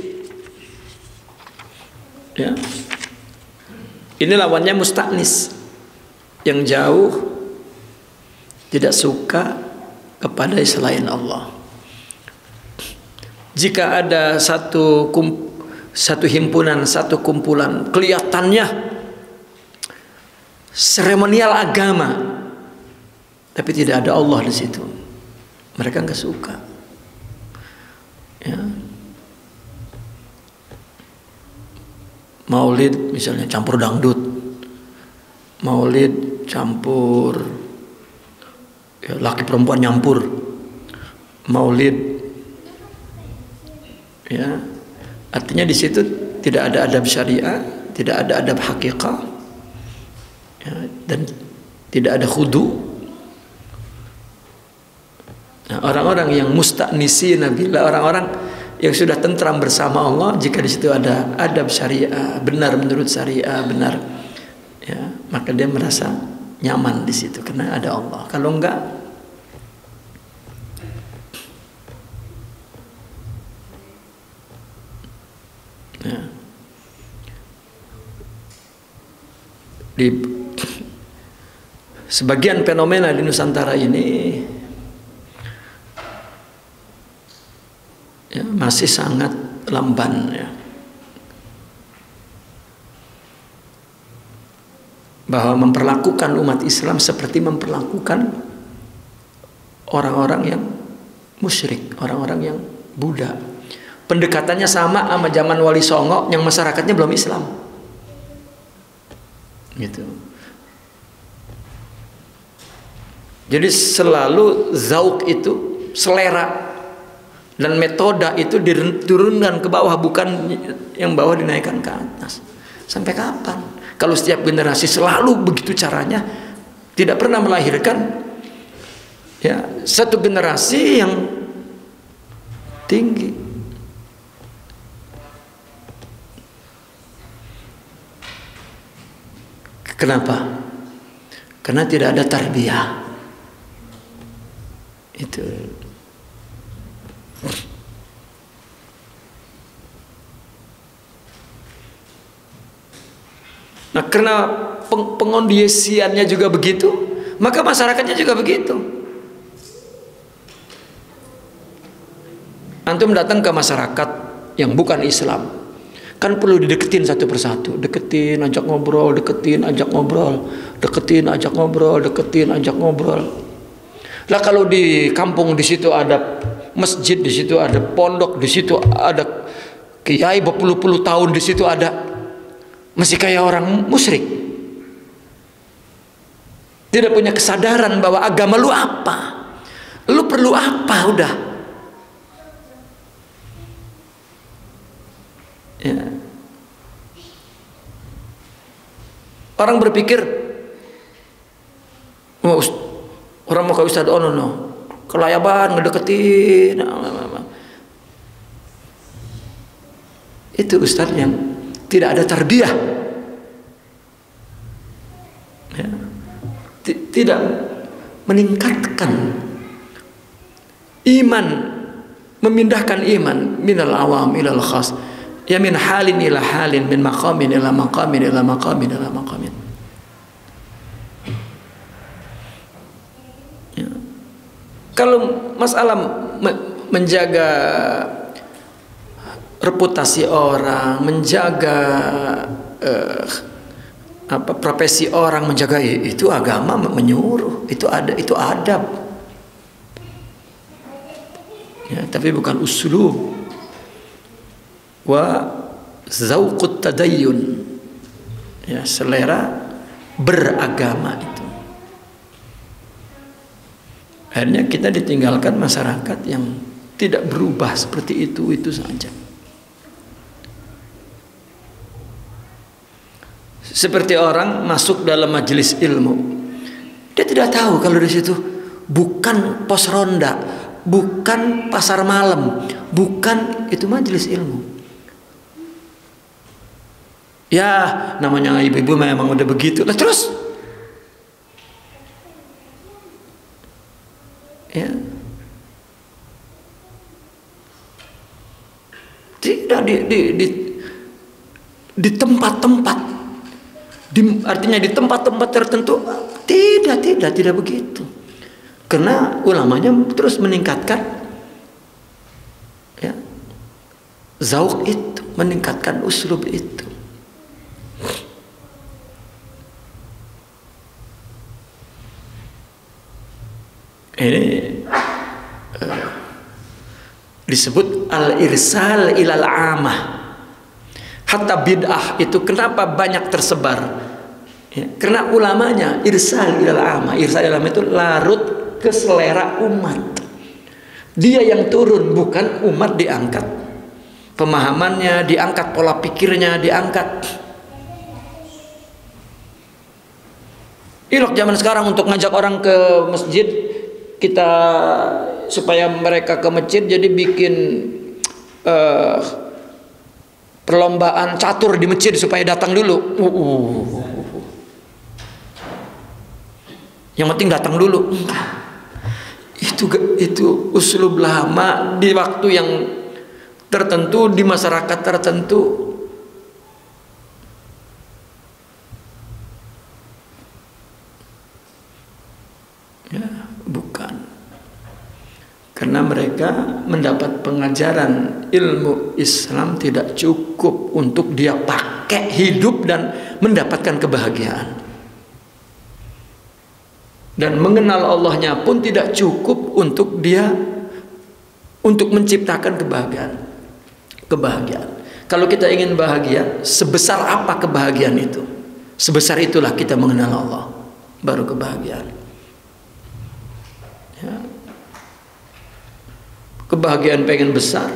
Ya. Ini lawannya musta'nis, yang jauh, tidak suka kepada selain Allah. Jika ada satu himpunan, satu kumpulan, kelihatannya seremonial agama, tapi tidak ada Allah di situ, mereka nggak suka. Ya. Maulid misalnya campur dangdut, maulid campur, ya, laki perempuan nyampur, maulid. Ya, artinya di situ tidak ada adab syariah, tidak ada adab hakikah, ya, dan tidak ada khudu. Nah, orang-orang yang musta'nisi nabila, orang-orang yang sudah tentram bersama Allah, jika di situ ada adab syariah, benar menurut syariah, benar, ya, maka dia merasa nyaman di situ karena ada Allah. Kalau enggak, ya. Di sebagian fenomena di Nusantara ini, ya, masih sangat lamban, ya. Bahwa memperlakukan umat Islam seperti memperlakukan orang-orang yang musyrik, orang-orang yang Buddha. Pendekatannya sama zaman Wali Songo yang masyarakatnya belum Islam, gitu. Jadi selalu zauk itu, selera dan metode itu diturunkan ke bawah, bukan yang bawah dinaikkan ke atas. Sampai kapan? Kalau setiap generasi selalu begitu caranya, tidak pernah melahirkan, ya, satu generasi yang tinggi. Kenapa? Karena tidak ada tarbiyah. Itu. Nah, karena pengondisiannya juga begitu, maka masyarakatnya juga begitu. Antum datang ke masyarakat yang bukan Islam, Kan perlu dideketin satu persatu, deketin, ajak ngobrol, deketin, ajak ngobrol, deketin, ajak ngobrol, deketin, ajak ngobrol. Lah kalau di kampung di situ ada masjid, di situ ada pondok, di situ ada kiai berpuluh-puluh tahun, di situ ada, masih kayak orang musyrik. Tidak punya kesadaran bahwa agama lu apa, lu perlu apa, udah. Ya. Orang berpikir, oh, orang mau ke Ustadz, oh no, kelayaban ngedeketin. Itu Ustadz yang tidak ada tarbiyah, ya. Tidak meningkatkan iman, memindahkan iman minal awam ilal khas. Ya, min halin ila halin, min maqamin ila maqamin ila maqamin ila maqamin. Ya. Kalau masalah menjaga reputasi orang, menjaga profesi orang, menjaga, itu agama menyuruh, itu ada, itu adab. Ya, tapi bukan uslub. Wa zauqut tadayyun, ya, selera beragama itu. Akhirnya kita ditinggalkan masyarakat yang tidak berubah seperti itu saja. Seperti orang masuk dalam majelis ilmu, dia tidak tahu kalau di situ bukan pos ronda, bukan pasar malam, bukan, itu majelis ilmu. Ya, namanya ibu-ibu memang udah begitu. Lah terus, ya, tidak di tempat-tempat, artinya di tempat-tempat tertentu tidak begitu. Karena ulamanya terus meningkatkan, ya, zauq itu, meningkatkan uslub itu. Ini disebut al-irsal ilal amah. Hatta bid'ah itu kenapa banyak tersebar, ya, karena ulamanya irsal ilal amah. Irsal ilal amah itu larut ke selera umat. Dia yang turun, bukan umat diangkat pemahamannya, diangkat pola pikirnya, diangkat. Ilok zaman sekarang untuk ngajak orang ke masjid, kita supaya mereka ke masjid jadi bikin perlombaan catur di masjid supaya datang dulu. Yang penting datang dulu. Itu uslub lama di waktu yang tertentu, di masyarakat tertentu. Ya, bukan. Karena mereka mendapat pengajaran ilmu Islam tidak cukup untuk dia pakai hidup dan mendapatkan kebahagiaan. Dan mengenal Allahnya pun tidak cukup untuk dia untuk menciptakan kebahagiaan. Kalau kita ingin bahagia, sebesar apa kebahagiaan itu? Sebesar itulah kita mengenal Allah, baru kebahagiaan. Ya. Kebahagiaan pengen besar,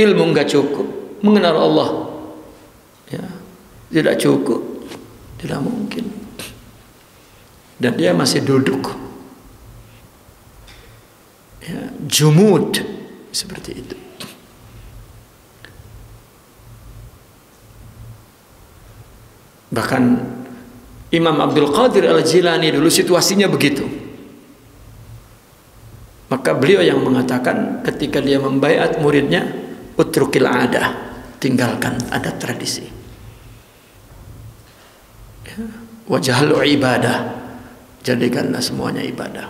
ilmu nggak cukup, mengenal Allah, ya, tidak cukup, tidak mungkin. Dan dia masih duduk, ya, jumud seperti itu. Bahkan Imam Abdul Qadir Al-Jilani dulu situasinya begitu. Maka beliau yang mengatakan ketika dia membaiat muridnya, utrukil adah, tinggalkan adat tradisi, ya, wajahlu ibadah, jadikanlah semuanya ibadah.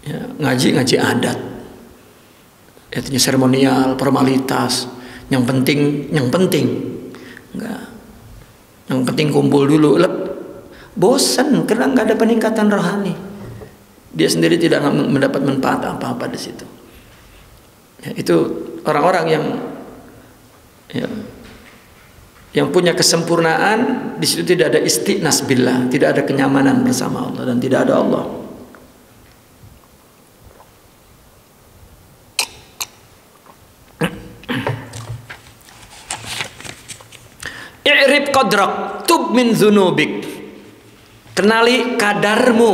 Ya, ngaji adat, artinya seremonial, formalitas. Yang penting, enggak. Yang penting kumpul dulu. Bosan karena nggak ada peningkatan rohani. Dia sendiri tidak mendapat manfaat apa-apa di situ. Ya, itu orang-orang yang punya kesempurnaan, di situ tidak ada istiqnas billah, tidak ada kenyamanan bersama Allah dan tidak ada Allah. I'rif qadrak tub min dzunubik. Kenali kadarmu.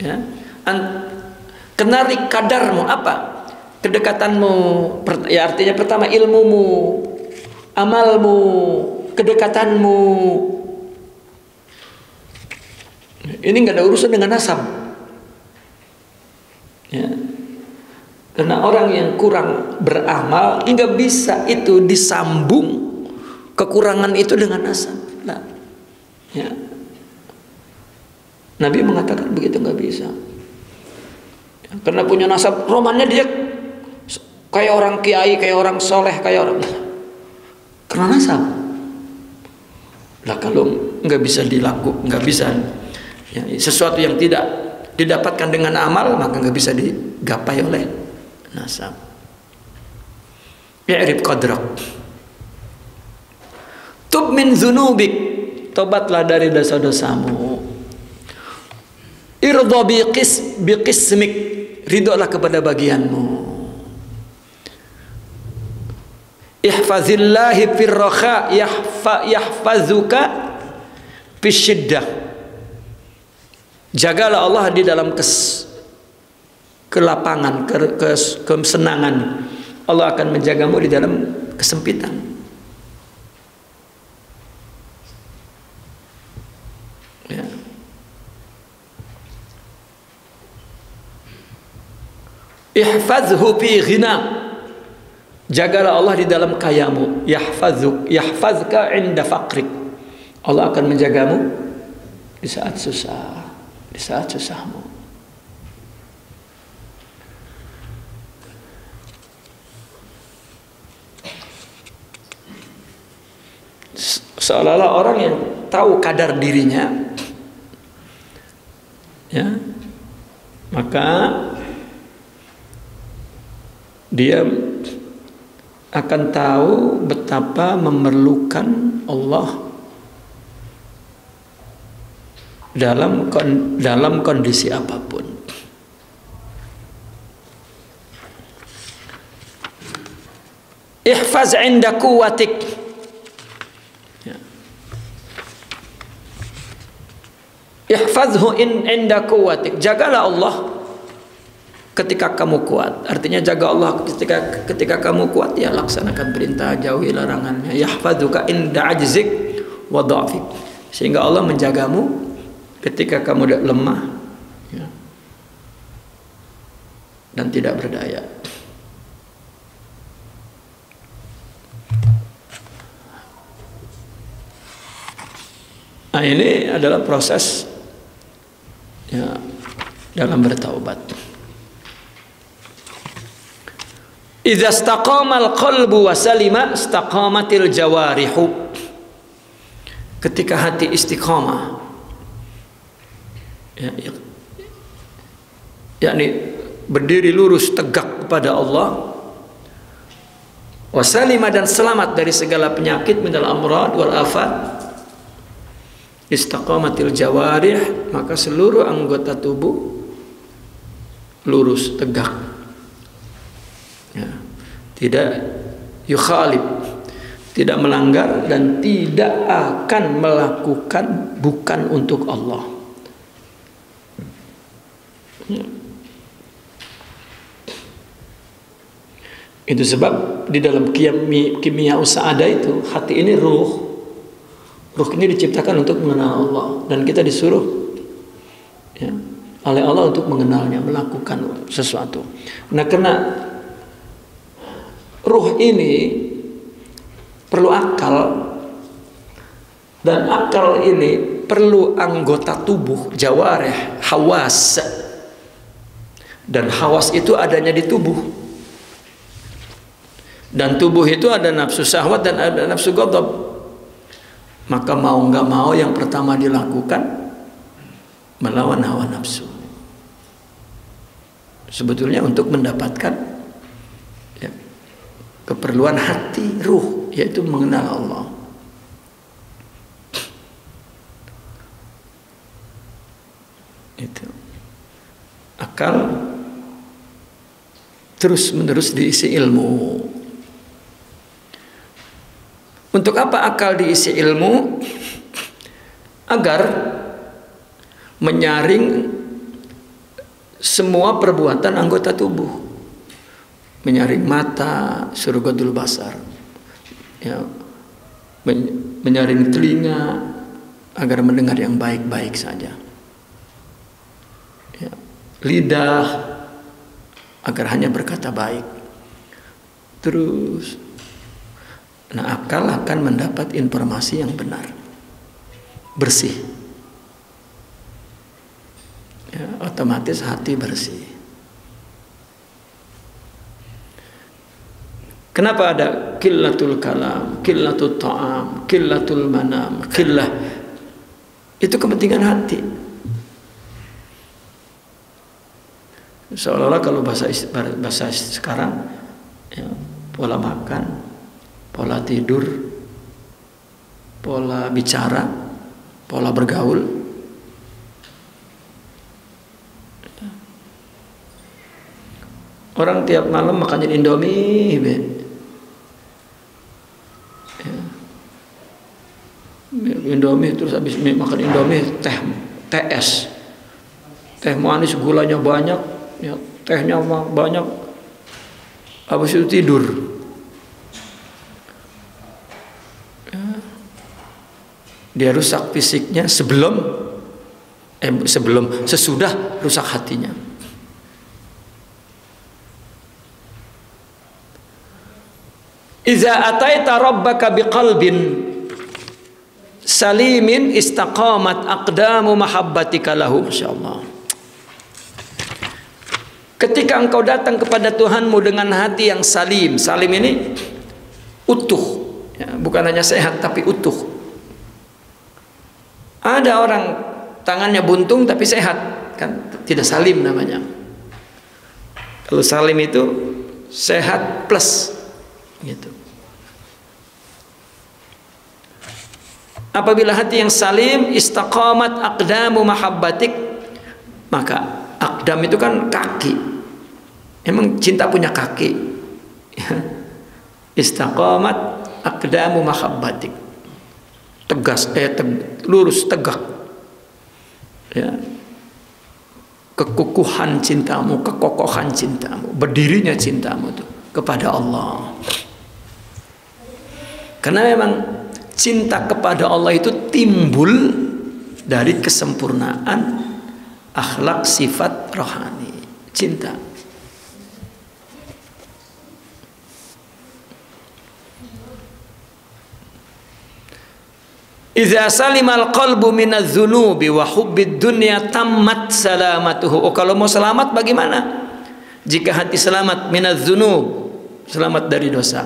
Ya. Kenali kadarmu apa? Kedekatanmu, ya artinya pertama ilmumu, amalmu, kedekatanmu. Ini nggak ada urusan dengan nasab. Ya. Karena orang yang kurang beramal nggak bisa itu disambung kekurangan itu dengan nasab. Nah, ya. Nabi mengatakan begitu nggak bisa. Ya, karena punya nasab romannya dia kayak orang kiai, kayak orang soleh, kayak orang karena nasab. Lah kalau nggak bisa nggak bisa ya, sesuatu yang tidak didapatkan dengan amal maka nggak bisa digapai oleh nasab. I'rif qadrak. Tub min dzunubik. Tobatlah dari dosa-dosamu. Irda biqismik. Ridholah kepada bagianmu. Ihfazillahi fir rakha yahfazuka fisyiddah. Jagalah Allah di dalam kelapangan, kesenangan. Allah akan menjagamu di dalam kesempitan. Ya. Ihfazhu fi ghina. Jagalah Allah di dalam kayamu. Yahfazka inda faqrik. Allah akan menjagamu di saat susah, di saat susahmu. Seolah-olah orang yang tahu kadar dirinya, ya, maka dia akan tahu betapa memerlukan Allah dalam kondisi apapun. Ihfaz 'inda quwwatik. Ihfazhu inda quwwatik. Jagalah Allah ketika kamu kuat. Artinya jaga Allah ketika kamu kuat, ya laksanakan perintah, jauhi larangannya. Yahfazuka inda ajzik wa dha'fik. Sehingga Allah menjagamu ketika kamu lemah, ya, dan tidak berdaya. Nah, ini adalah proses, ya, dalam bertaubat. Idza istaqamal qalbu wa salima istaqamatil jawarihu. Ketika hati istiqamah, ya, yakni berdiri lurus tegak kepada Allah, wa salima dan selamat dari segala penyakit minal amrad wal afat, istaqamatil jawarih, maka seluruh anggota tubuh lurus tegak, ya, tidak yukhalif, tidak melanggar dan tidak akan melakukan bukan untuk Allah. Ya. Itu sebab di dalam kimia sa'adah itu hati ini ruh ini diciptakan untuk mengenal Allah, dan kita disuruh, ya, oleh Allah untuk mengenalnya, melakukan sesuatu. Nah, karena ruh ini perlu akal, dan akal ini perlu anggota tubuh, jawarih, hawas. Dan hawas itu adanya di tubuh. Dan tubuh itu ada nafsu syahwat dan ada nafsu ghadab. Maka mau nggak mau yang pertama dilakukan melawan hawa nafsu. Sebetulnya untuk mendapatkan ya, keperluan hati, ruh, yaitu mengenal Allah. Itu akal terus menerus diisi ilmu. Untuk apa akal diisi ilmu? Agar menyaring semua perbuatan anggota tubuh, menyaring mata, surgatul basar, ya, menyaring telinga agar mendengar yang baik-baik saja. Lidah agar hanya berkata baik. Terus akal akan mendapat informasi yang benar, bersih ya, otomatis hati bersih. Kenapa ada qillatul kalam, qillatul ta'am, qillatul manam, qillah? Itu kepentingan hati. Seolah-olah kalau bahasa sekarang ya, pola makan, pola tidur, pola bicara, pola bergaul. Orang tiap malam makannya Indomie, ya. Indomie terus habis makan Indomie teh es, teh manis gulanya banyak. Ya, tehnya banyak, habis itu tidur. Ya. Dia rusak fisiknya sesudah rusak hatinya. Iza ataita rabbaka biqalbin salimin istaqamat aqdamu mahabbatika lahu. Masyaallah. Ketika engkau datang kepada Tuhanmu dengan hati yang salim, salim ini utuh, ya, bukan hanya sehat tapi utuh. Ada orang tangannya buntung tapi sehat, kan tidak salim namanya. Kalau salim itu sehat plus, gitu. Apabila hati yang salim, istaqamat aqdamu mahabbatik, maka aqdam itu kan kaki. Emang cinta punya kaki. Istaqamat aqdamu mahabbatik. Tegas, lurus, tegak. Ya. Kekukuhan cintamu, kekokohan cintamu, berdirinya cintamu itu kepada Allah. Karena memang cinta kepada Allah itu timbul dari kesempurnaan akhlak sifat rohani. Cinta. Idza salimal qalbu minadz dzunubi wa hubbid dunya tammat salamatuhu. Oh, kalau mau selamat bagaimana? Jika hati selamat minadz dzunub, selamat dari dosa.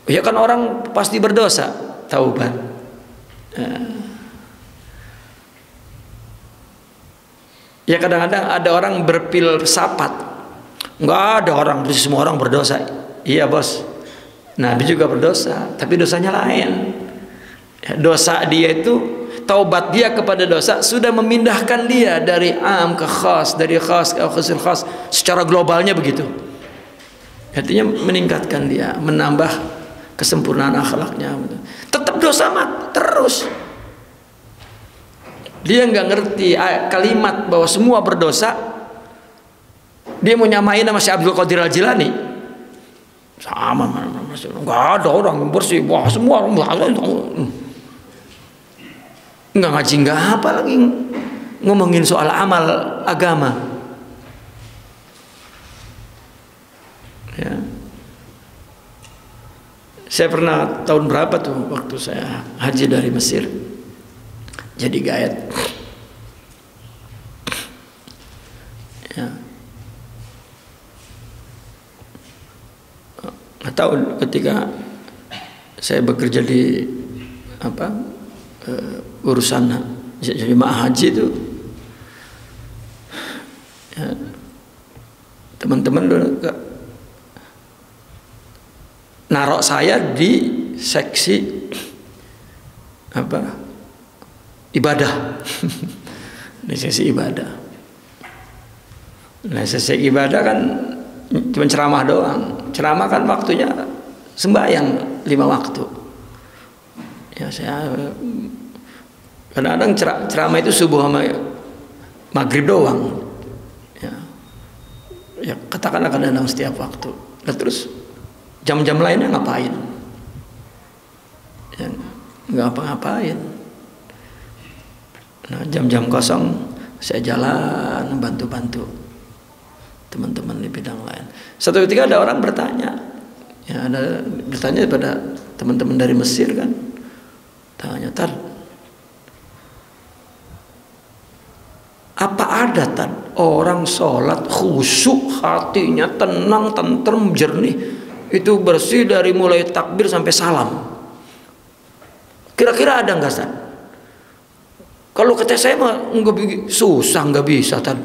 Ya kan orang pasti berdosa, taubat. Ya kadang-kadang ada orang berfilsafat, enggak ada orang, semua orang berdosa. Iya bos, Nabi juga berdosa, tapi dosanya lain. Dosa dia itu, taubat dia kepada dosa sudah memindahkan dia dari am ke khas, dari khas ke khasil khas, secara globalnya begitu. Artinya meningkatkan dia, menambah kesempurnaan akhlaknya. Tetap dosa mat terus. Dia nggak ngerti kalimat bahwa semua berdosa. Dia mau nyamain sama Syekh Abdul Qadir Al-Jilani. Sama, nggak ada orang yang bersih, wah semua orang nggak ngaji, nggak apa lagi ngomongin soal amal agama. Ya. Saya pernah tahun berapa tuh waktu saya haji dari Mesir jadi guide. Ya. tahu ketika saya bekerja di urusan jemaah haji itu, ya, teman-teman narok saya di seksi ibadah. Di seksi ibadah. Nah, seksi ibadah kan cuma ceramah doang. Ceramah kan waktunya sembahyang 5 waktu. Ya, saya kadang-kadang ceramah itu subuh sama maghrib doang. Ya katakanlah kadang-kadang setiap waktu. Nah, terus jam-jam lainnya ngapain? Ya, nggak apa-ngapain. Nah, jam-jam kosong saya jalan bantu-bantu teman-teman di bidang lain. Satu ketika ada orang bertanya, ya ada bertanya pada teman-teman dari Mesir kan, tanya, Tan, apa ada Tan orang sholat khusyuk, hatinya tenang, tentrem, jernih, itu bersih dari mulai takbir sampai salam? Kira-kira ada nggak Tan? Kalau kata saya mah nggak, susah, nggak bisa Tan.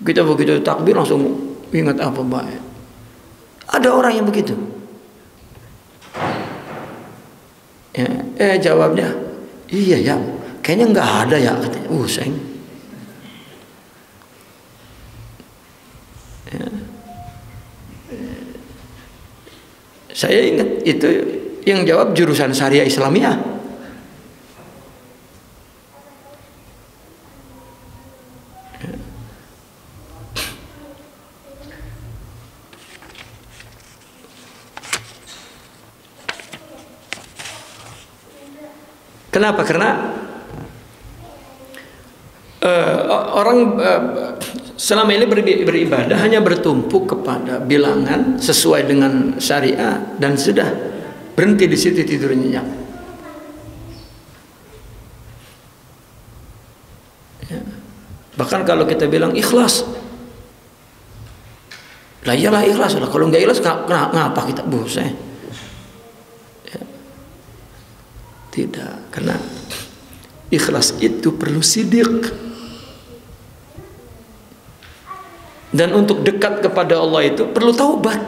Kita begitu takbir langsung ingat apa baik. Ada orang yang begitu. Ya, jawabnya, iya ya, kayaknya nggak ada ya katanya. Seng. Ya. Saya ingat itu yang jawab jurusan Syariah Islamiyah. Kenapa? Karena orang selama ini beribadah hanya bertumpu kepada bilangan sesuai dengan syariah dan sudah berhenti di situ, tidur nyenyak. Ya. Bahkan kalau kita bilang ikhlas, lah iyalah ikhlas lah. Kalau nggak ikhlas ngapa kita bosan? Tidak, karena ikhlas itu perlu sidik. Dan untuk dekat kepada Allah itu perlu taubat.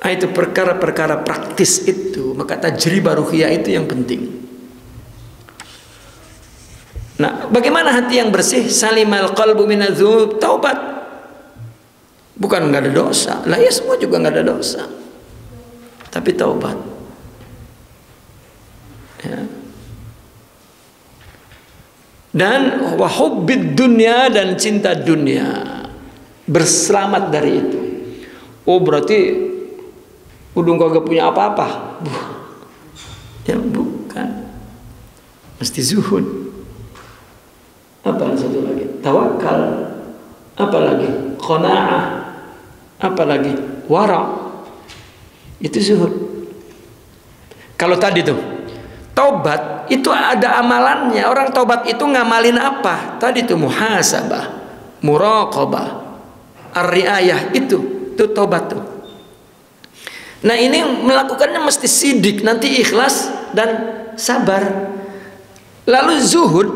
Itu perkara-perkara praktis itu, maka tajribah ruhiyah itu yang penting. Nah, bagaimana hati yang bersih? Salimal qalbu minadz-dzunub, taubat. Bukan nggak ada dosa, lah ya semua juga nggak ada dosa, tapi taubat. Ya. Dan wahubbid dunya, dan cinta dunia, berselamat dari itu. Oh berarti udah kagak punya apa-apa? Ya bukan, mesti zuhud. Apa satu lagi? Tawakal. Apa lagi? Qanaah. Apalagi wara, itu zuhud. Kalau tadi tuh taubat itu ada amalannya. Orang taubat itu ngamalin apa? Tadi tuh muhasabah, muraqabah, ar-riayah, itu taubat tuh. Nah ini melakukannya mesti sidik, nanti ikhlas dan sabar. Lalu zuhud,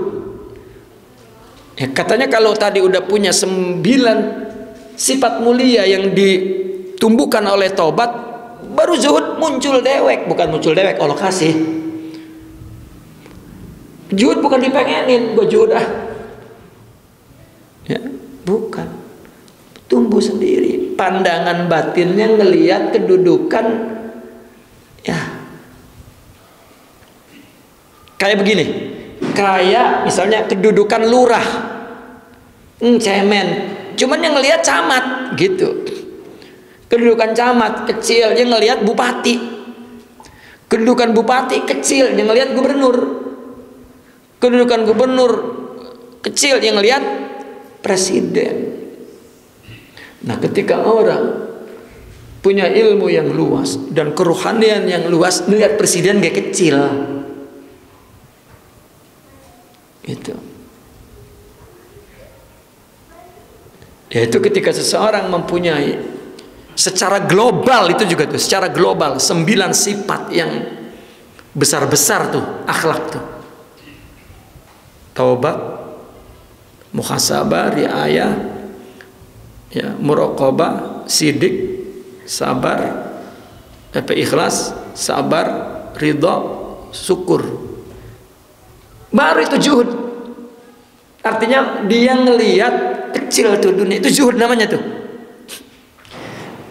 ya katanya kalau tadi udah punya 9 sifat mulia yang ditumbuhkan oleh taubat, baru zuhud muncul dewek. Bukan muncul dewek, Allah kasih. Zuhud bukan dipengenin, gue zuhud ya, bukan, tumbuh sendiri. Pandangan batinnya ngelihat kedudukan, ya kayak begini, kayak misalnya kedudukan lurah, cemen, cuman yang ngelihat camat gitu. Kedudukan camat kecil, yang ngelihat bupati. Kedudukan bupati kecil, yang ngelihat gubernur. Kedudukan gubernur kecil, yang ngelihat presiden. Nah, ketika orang punya ilmu yang luas dan kerohanian yang luas, melihat presiden gak kecil. Gitu. Yaitu ketika seseorang mempunyai secara global, itu juga tuh secara global 9 sifat yang besar-besar tuh akhlak tuh. Taubat, muhasabah, riayah, ya, muraqabah, sidik, sabar, ikhlas, sabar, ridha, syukur. Baru itu juhud. Artinya dia ngelihat kecil tuh dunia, itu juhud namanya tuh.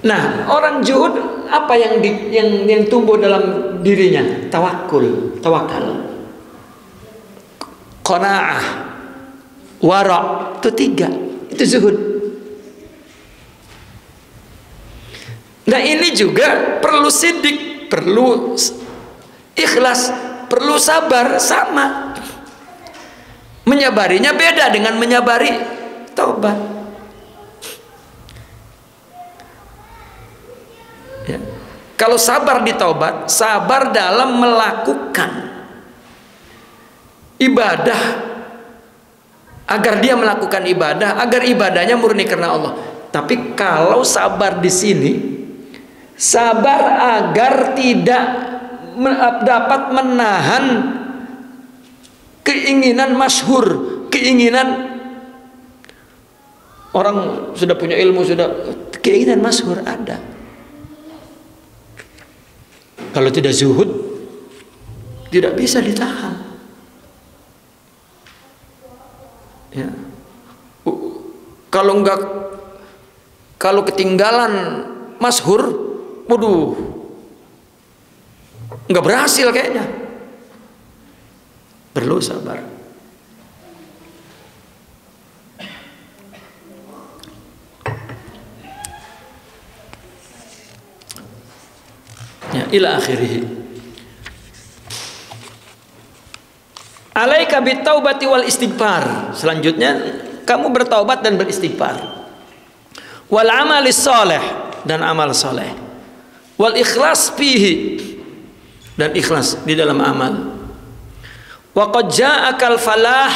Nah, orang juhud apa yang tumbuh dalam dirinya? Tawakal, qanaah, wara', itu 3. Itu zuhud. Nah, ini juga perlu sidik, perlu ikhlas, perlu sabar, sama. Menyabarinya beda dengan menyabari taubat. Ya. Kalau sabar di taubat, sabar dalam melakukan ibadah, agar dia melakukan ibadah, agar ibadahnya murni karena Allah. Tapi kalau sabar di sini, sabar agar tidak dapat menahan keinginan masyhur, keinginan orang sudah punya ilmu, sudah keinginan masyhur ada. Kalau tidak zuhud, tidak bisa ditahan. Ya. Kalau ketinggalan masyhur, waduh, nggak berhasil kayaknya. Perlu sabar. Ya, ila akhirih. Alaika bitaubati wal istighfar. Selanjutnya kamu bertaubat dan beristighfar. Wal amalis saleh, dan amal saleh. Wal ikhlas fihi, dan ikhlas di dalam amal. Wa qad ja'akal falah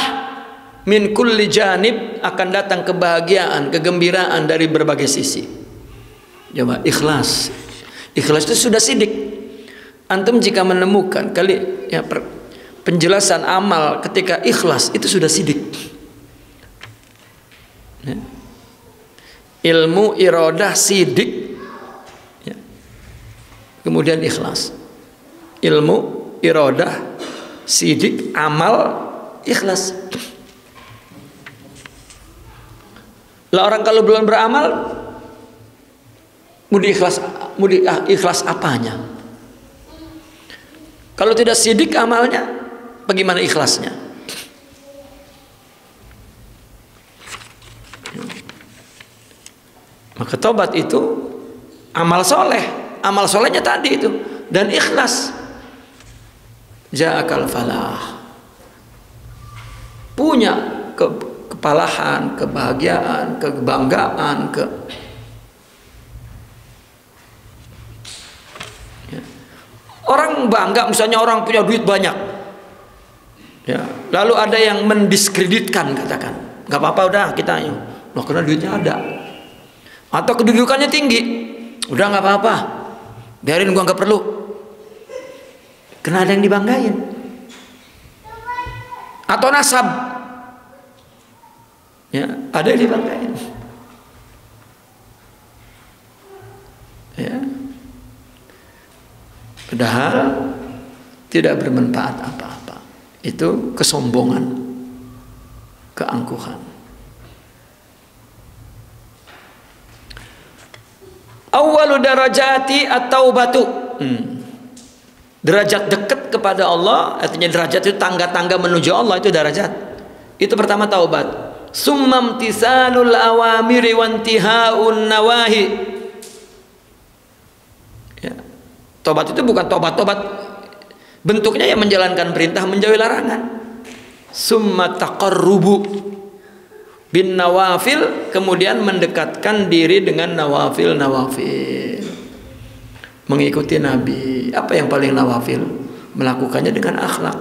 min kulli janib, akan datang kebahagiaan, kegembiraan dari berbagai sisi. Coba ikhlas. Ikhlas itu sudah sidik. Antum jika menemukan penjelasan amal ketika ikhlas, itu sudah sidik. Ya. Ilmu, iradah, sidik, ya. Kemudian ikhlas. Ilmu, iradah, sidik, amal, ikhlas. Lah orang kalau belum beramal, mau ikhlas apanya? Kalau tidak sidik amalnya, bagaimana ikhlasnya? Maka tobat itu amal soleh. Amal solehnya tadi itu, dan ikhlas. Ja'akal falah, punya kepalahan, kebahagiaan, kebanggaan, ya. Orang bangga misalnya orang punya duit banyak, ya. Lalu ada yang mendiskreditkan, katakan nggak apa-apa udah kita, loh karena duitnya ada, atau kedudukannya tinggi, udah nggak apa-apa, biarin gua nggak perlu. Karena ada yang dibanggain. Atau nasab, ya, ada yang dibanggain. Ya. Padahal tidak bermanfaat apa-apa. Itu kesombongan, keangkuhan. Awwalu darajati at-taubatu. Derajat dekat kepada Allah, artinya derajat itu tangga-tangga menuju Allah, itu derajat. Itu pertama taubat. Summam tisalul awamiri wantihaun nawahi. Ya. Taubat itu bukan tobat-tobat bentuknya yang menjalankan perintah, menjauhi larangan. Summa taqarrubu bin nawafil, kemudian mendekatkan diri dengan nawafil. Mengikuti Nabi. Apa yang paling nawafil? Melakukannya dengan akhlak,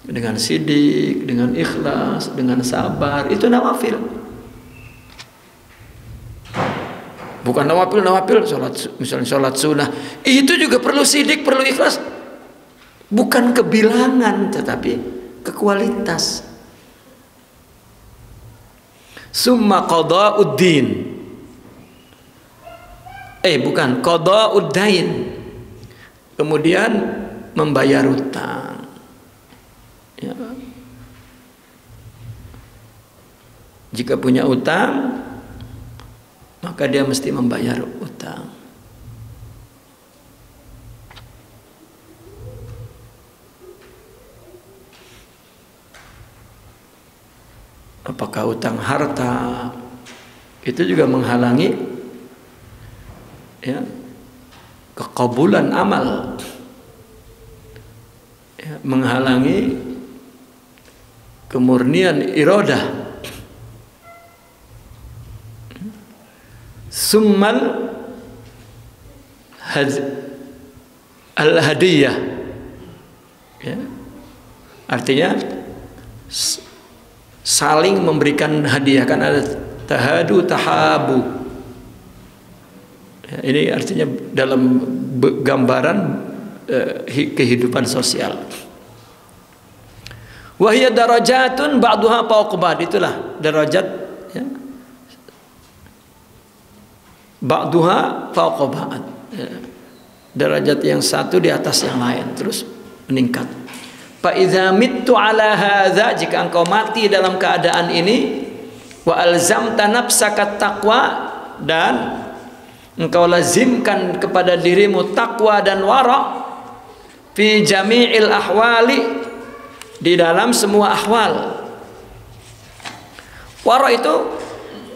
dengan sidik, dengan ikhlas, dengan sabar. Itu nawafil. Bukan nawafil, misalnya sholat sunnah. Itu juga perlu sidik, perlu ikhlas. Bukan kebilangan, tetapi kekualitas. Summa qada'uddin. Bukan, qada'uddain. Kemudian membayar utang. Ya. Jika punya utang, maka dia mesti membayar utang. Apakah utang harta? Itu juga menghalangi ya, kekabulan amal, ya, menghalangi kemurnian iradah. Summal al-hadiyah, ya. Artinya saling memberikan hadiah, kan ada tahadu tahabu, ya, ini artinya dalam gambaran kehidupan sosial. Wahya darajatun ba'duha fawqa ba'd, itulah derajat, ya. Ba'duha fawqa ba'd, ya. Derajat yang satu di atas yang lain, terus meningkat. Fa idza mittu ala hadza, jika engkau mati dalam keadaan ini, wa alzamta nafsaka taqwa, dan engkau lazimkan kepada dirimu takwa dan wara, fi jami'il ahwali, di dalam semua ahwal. Wara itu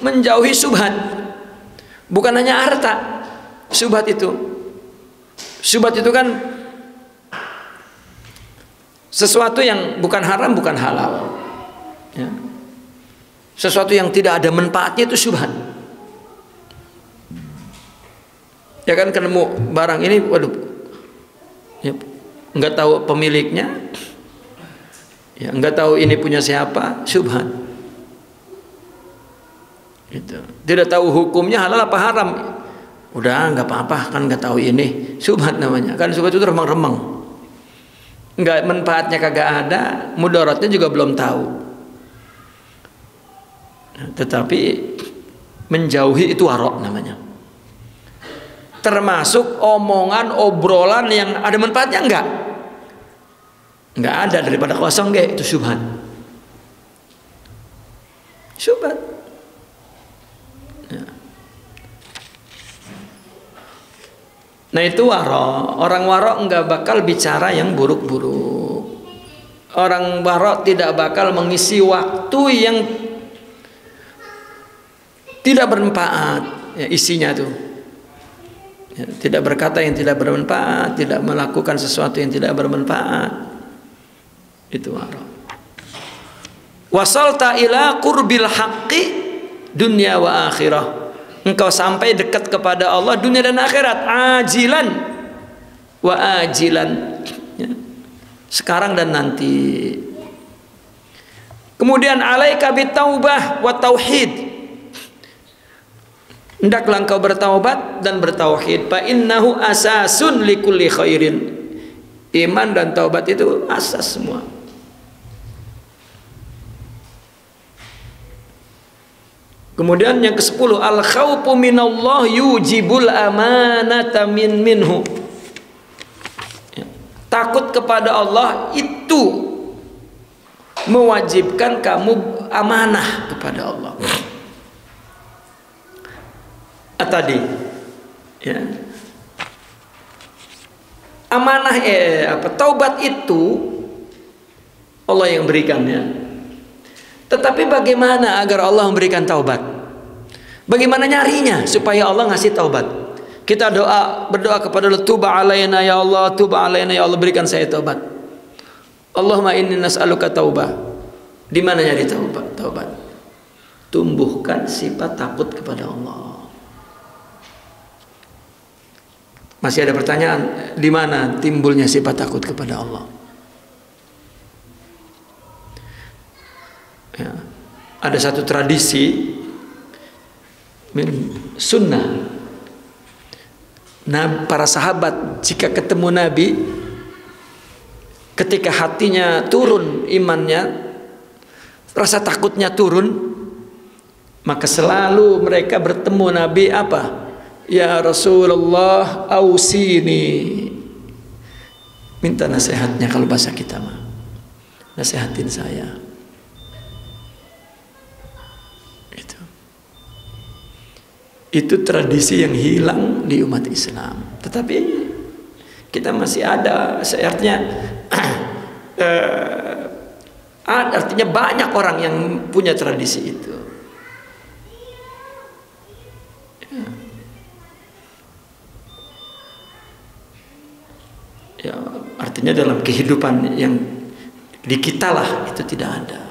menjauhi syubhat, bukan hanya harta. Syubhat itu kan sesuatu yang bukan haram, bukan halal, ya. Sesuatu yang tidak ada manfaatnya itu syubhat. Ya kan, ketemu barang ini, waduh, ya, nggak tahu pemiliknya, ya, nggak tahu ini punya siapa, syubhat. Itu tidak tahu hukumnya halal apa haram, udah nggak apa-apa, kan nggak tahu ini, syubhat namanya. Kan syubhat itu remang-remang, nggak, manfaatnya kagak ada, mudaratnya juga belum tahu. Tetapi menjauhi itu warok namanya. Termasuk omongan, obrolan yang ada manfaatnya nggak ada, daripada kosong, itu syubhat. Syubhat. Ya. Nah itu warok. Orang warok nggak bakal bicara yang buruk-buruk. Orang warok tidak bakal mengisi waktu yang tidak bermanfaat, ya, isinya tuh, ya, tidak berkata yang tidak bermanfaat, tidak melakukan sesuatu yang tidak bermanfaat. Itu warok. Wasalta ila qurbil haqqi dunya wa akhirah. Engkau sampai dekat kepada Allah dunia dan akhirat, ajilan wa ajilan, ya, sekarang dan nanti. Kemudian alaika bitaubah wa tauhid, hendaklah engkau bertaubat dan bertauhid. Fa innahu asasun likulli khairin. Iman dan taubat itu asas semua. Kemudian yang ke-10, al khaufu minallah yujibul amanata minhu. Ya. Takut kepada Allah itu mewajibkan kamu amanah kepada Allah. Tadi, ya, amanah, taubat itu Allah yang berikannya. Tetapi bagaimana agar Allah memberikan taubat? Bagaimana nyarinya supaya Allah ngasih taubat? Kita berdoa kepada Allah, tuba alaina ya Allah, tuba alaina ya Allah, berikan saya taubat. Allahumma inni nas'aluka taubah. Di mana nyari taubat? Tumbuhkan sifat takut kepada Allah. Masih ada pertanyaan, di mana timbulnya sifat takut kepada Allah? Ya. Ada satu tradisi sunnah Nah, para sahabat jika ketemu Nabi, ketika hatinya turun imannya, rasa takutnya turun, maka selalu mereka bertemu Nabi apa? Ya Rasulullah, ausini. Minta nasihatnya kalau bahasa kita mah. Nasihatin saya. Itu tradisi yang hilang di umat Islam. Tetapi kita masih ada, artinya artinya banyak orang yang punya tradisi itu. Ya, artinya dalam kehidupan yang di kita lah itu tidak ada.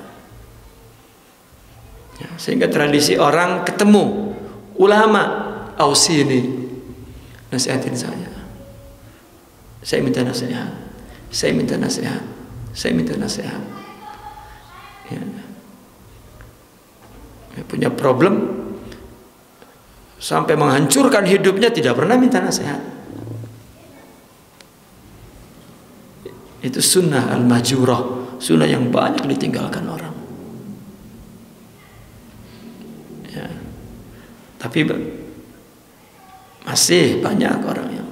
Ya, sehingga tradisi orang ketemu ulama, ausini, nasihatin saya. Saya minta nasihat. Saya minta nasihat. Saya minta nasihat. Ya. Ya, punya problem sampai menghancurkan hidupnya tidak pernah minta nasihat. Itu sunnah al-mahjurah, sunnah yang banyak ditinggalkan orang. Ya. Tapi masih banyak orang yang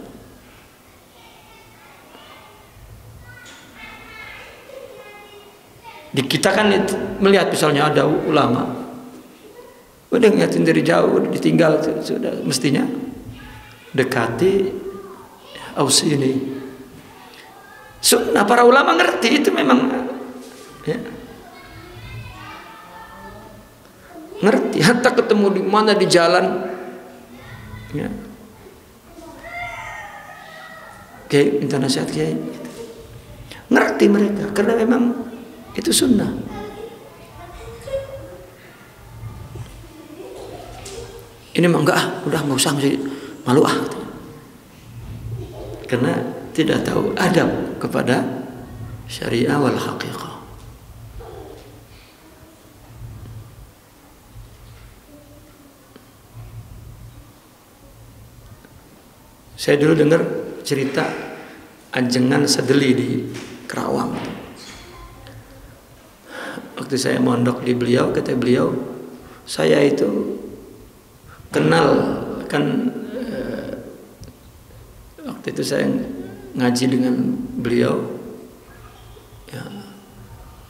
di kita kan melihat misalnya ada ulama udah ngeliatin dari jauh, ditinggal sudah mestinya dekati, ausini. Sunnah para ulama ngerti itu memang ya. Ngerti, hatta ketemu di mana di jalan ya. Kiai minta nasihat kiai, ngerti mereka karena memang itu sunnah. Ini mah enggak, udah nggak usah, malu karena tidak tahu adab kepada syariah wal haqiqah. Saya dulu dengar cerita Ajengan Sedeli di Kerawang. Waktu saya mondok di beliau, kata beliau, saya itu kenal kan waktu itu saya ngaji dengan beliau. Ya,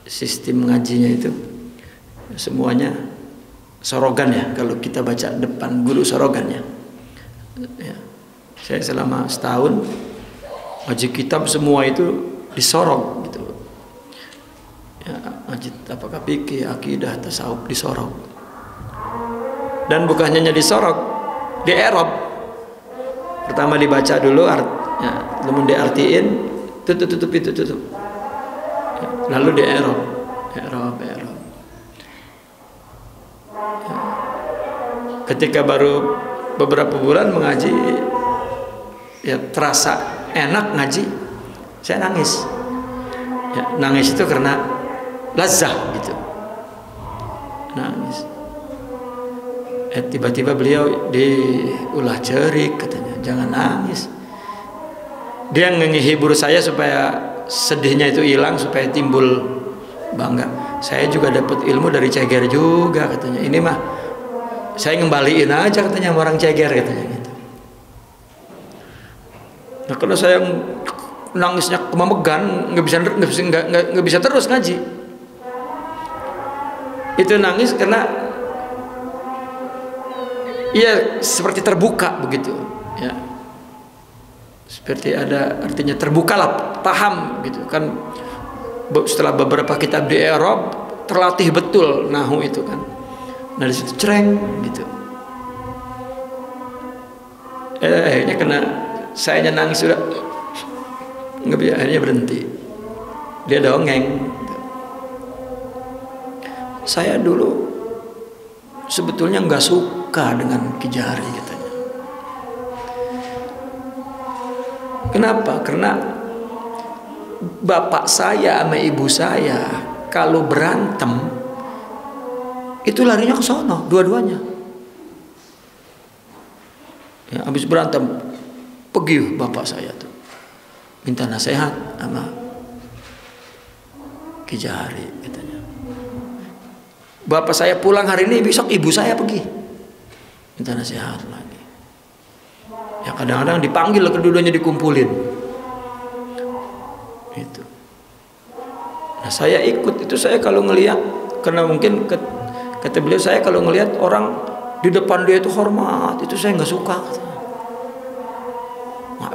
sistem ngajinya itu semuanya sorogan ya, kalau kita baca depan guru sorogannya. Ya. Saya selama setahun ngaji kitab semua itu disorok gitu. Ya, ngaji apakah fikih, akidah, tasawuf disorok. Dan bukan hanya disorok, di Arab. Pertama dibaca dulu ya, lalu diartiin, tutup itu tutup. Ya, lalu di Arab. Ya. Ketika baru beberapa bulan mengaji, ya terasa enak ngaji, saya nangis. Ya, nangis itu karena lazah gitu, nangis. Tiba-tiba beliau diulah cerik, katanya jangan nangis. Dia menghibur saya supaya sedihnya itu hilang, supaya timbul bangga. Saya juga dapat ilmu dari ceger juga, katanya. Ini mah saya ngembaliin aja, katanya, sama orang ceger, katanya gitu. Nah, kalau saya nangisnya kememegan, nggak bisa terus ngaji. Itu nangis karena ia seperti terbuka begitu, ya. Seperti ada artinya terbukalah, paham gitu kan. Setelah beberapa kitab di Arab terlatih betul nahu itu kan. Nah di situ cereng gitu. Akhirnya kena saya nangis sudah nggak bisa, akhirnya berhenti. Dia dongeng. Gitu. Saya dulu sebetulnya nggak suka dengan Ki Jahari, katanya. Kenapa? Karena bapak saya sama ibu saya kalau berantem itu larinya ke sono, dua-duanya. Ya, habis berantem Pergi bapak saya tuh minta nasihat sama Ki Jahari katanya. Bapak saya pulang hari ini, besok ibu saya pergi minta nasihat lagi. Ya kadang-kadang dipanggil, keduanya dikumpulin. Itu. Nah saya ikut itu, saya kalau ngelihat, karena mungkin kata beliau, saya kalau ngelihat orang di depan dia itu hormat, itu saya nggak suka.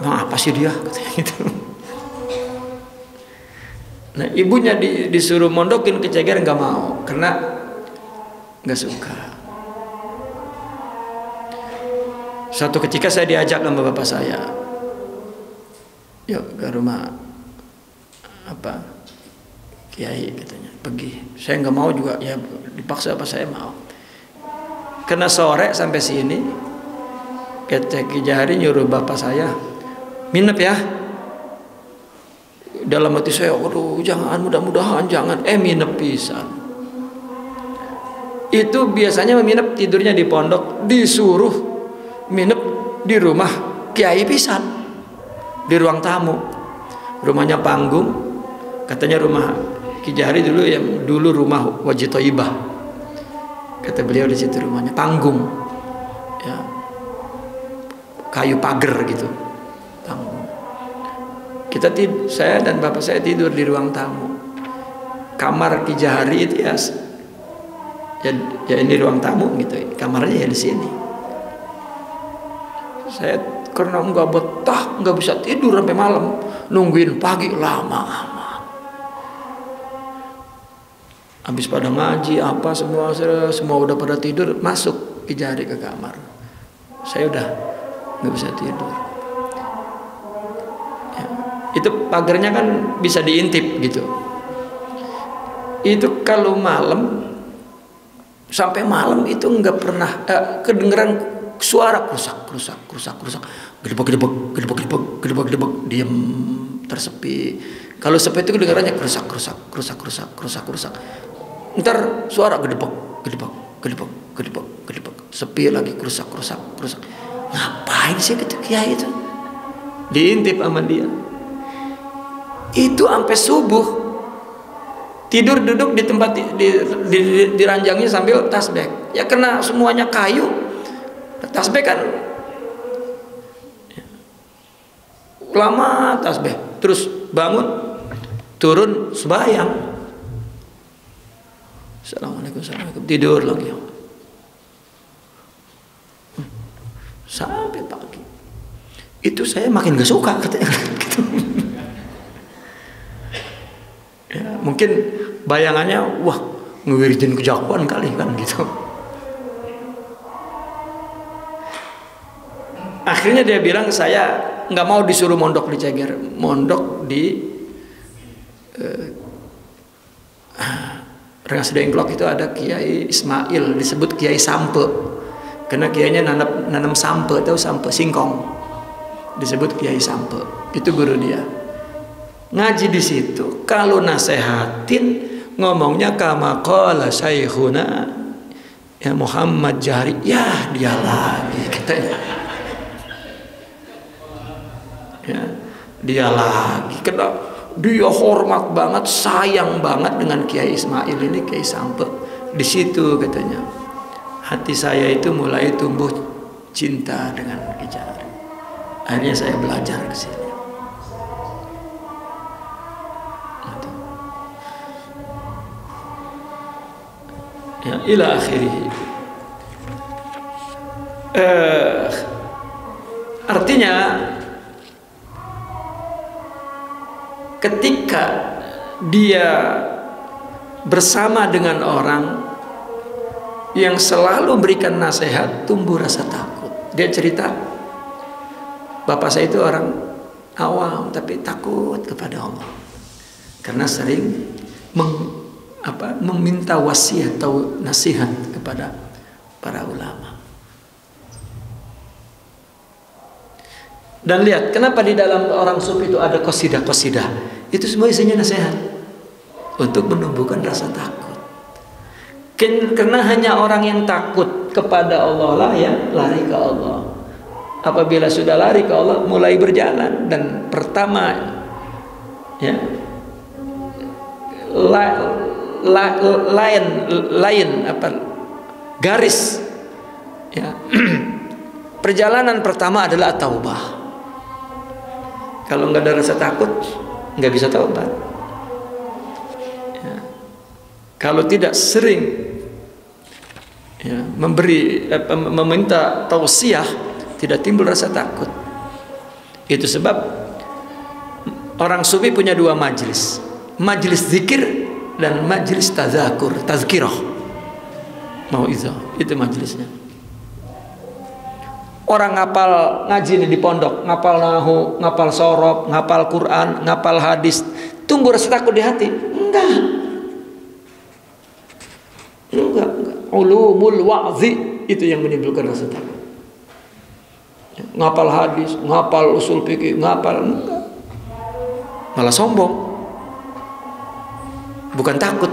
Emang apa sih dia katanya gitu. Nah ibunya disuruh mondokin ke Ceger, nggak mau karena nggak suka. Suatu ketika saya diajak sama bapak saya, yuk ke rumah apa Kiai katanya, pergi. Saya nggak mau juga, ya dipaksa apa saya mau. Karena sore sampai sini, kata Ki Jahari nyuruh bapak saya minep ya. Dalam hati saya, waduh jangan, mudah-mudahan jangan. Minep pisan. Itu biasanya menginap tidurnya di pondok, disuruh minep di rumah Kiai pisan, di ruang tamu. Rumahnya panggung, katanya rumah Ki Jahari dulu, yang dulu rumah Wajih Thaibah. Kata beliau di situ rumahnya panggung, ya, kayu pagar gitu, panggung. Saya dan bapak saya tidur di ruang tamu. Kamar Ki Jahari itu ya ini ruang tamu gitu, kamarnya ya di sini. Saya karena nggak betah, nggak bisa tidur sampai malam, nungguin pagi lama amat. Habis pada ngaji apa semua udah pada tidur, masuk Ki Jahari ke kamar. Saya udah nggak bisa tidur. Ya, itu pagarnya kan bisa diintip gitu. Itu kalau malam sampai malam itu nggak pernah kedengeran suara kerusak, gedebak, diam tersepi. Kalau sepi itu kedengarannya kerusak. Ntar suara gedebak, sepi lagi, kerusak. Ngapain sih gitu Kiai itu? Diintip sama dia. Itu sampai subuh. Tidur duduk di tempat di ranjangnya sambil tasbih. Ya kena semuanya kayu. Tasbih kan lama tasbih. Terus bangun, turun sembahyang. Assalamualaikum, tidur lagi. Sampai pagi. Itu saya makin gak suka katanya gitu. Ya, mungkin bayangannya, wah ngewiridin kejakuan kali kan gitu. Akhirnya dia bilang, saya nggak mau disuruh mondok di Ceger, mondok di Rengas Dengklok. Itu ada Kiai Ismail, disebut Kiai Sampe, karena kiainya nanam sampe, tahu sampe singkong, disebut Kiai Sampe. Itu guru dia. Ngaji di situ, kalau nasehatin ngomongnya kama qala syekhuna ya Muhammad Jahari, ya dia lagi katanya. Ya, dia lagi. Kena dia hormat banget, sayang banget dengan Kiai Ismail ini, Kiai Sampe. Di situ katanya hati saya itu mulai tumbuh cinta dengan Ki Jahari. Akhirnya saya belajar ke sini. Ya, ila akhirih. Artinya ketika dia bersama dengan orang yang selalu memberikan nasihat, tumbuh rasa takut. Dia cerita, bapak saya itu orang awam tapi takut kepada Allah, karena sering meminta wasiat atau nasihat kepada para ulama. Dan lihat, kenapa di dalam orang sufi itu ada qasidah. Itu semua isinya nasihat untuk menumbuhkan rasa takut. Karena hanya orang yang takut kepada Allah lah ya lari ke Allah. apabila sudah lari ke Allah mulai berjalan. Dan pertama ya, lain apa garis ya perjalanan pertama adalah taubah. Kalau nggak ada rasa takut nggak bisa taubat ya. Kalau tidak sering ya, meminta tausiah, tidak timbul rasa takut. Itu sebab orang sufi punya dua majlis, majlis zikir dan majlis tazkirah, mauizah. Itu majlisnya. Orang ngapal ngaji nih di pondok, ngapal nahu, ngapal sorob, ngapal Quran, ngapal hadis, tunggu rasa takut di hati? Enggak. Ulumul wa'zi itu yang menimbulkan rasa takut. Ngapal hadis, ngapal usul fikih, ngapal, enggak. Malah sombong. Bukan takut.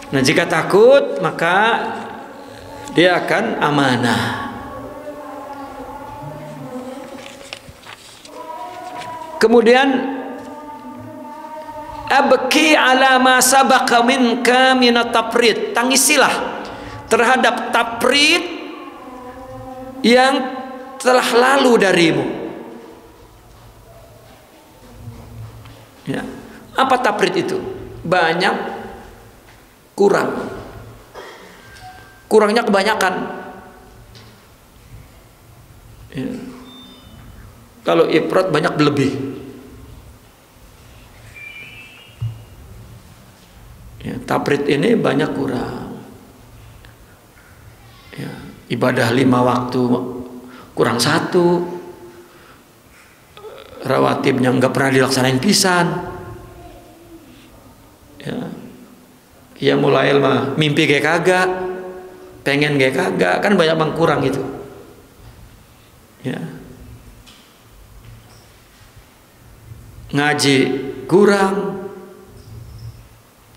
Nah, jika takut maka dia akan amanah. Kemudian abki ala ma sabaqa minka minat tafrid, tangisilah terhadap tafrid yang telah lalu darimu. Ya. Apa tafrid itu? Banyak, kurangnya kebanyakan ya. Kalau ifrat banyak berlebih ya, tafrid ini banyak kurang ya. Ibadah 5 waktu kurang 1, rawatibnya nggak pernah dilaksanain pisan ya. Ya mulai mah mimpi kayak kagak, pengen kayak kagak, kan banyak bang kurang itu. Ya. Ngaji kurang,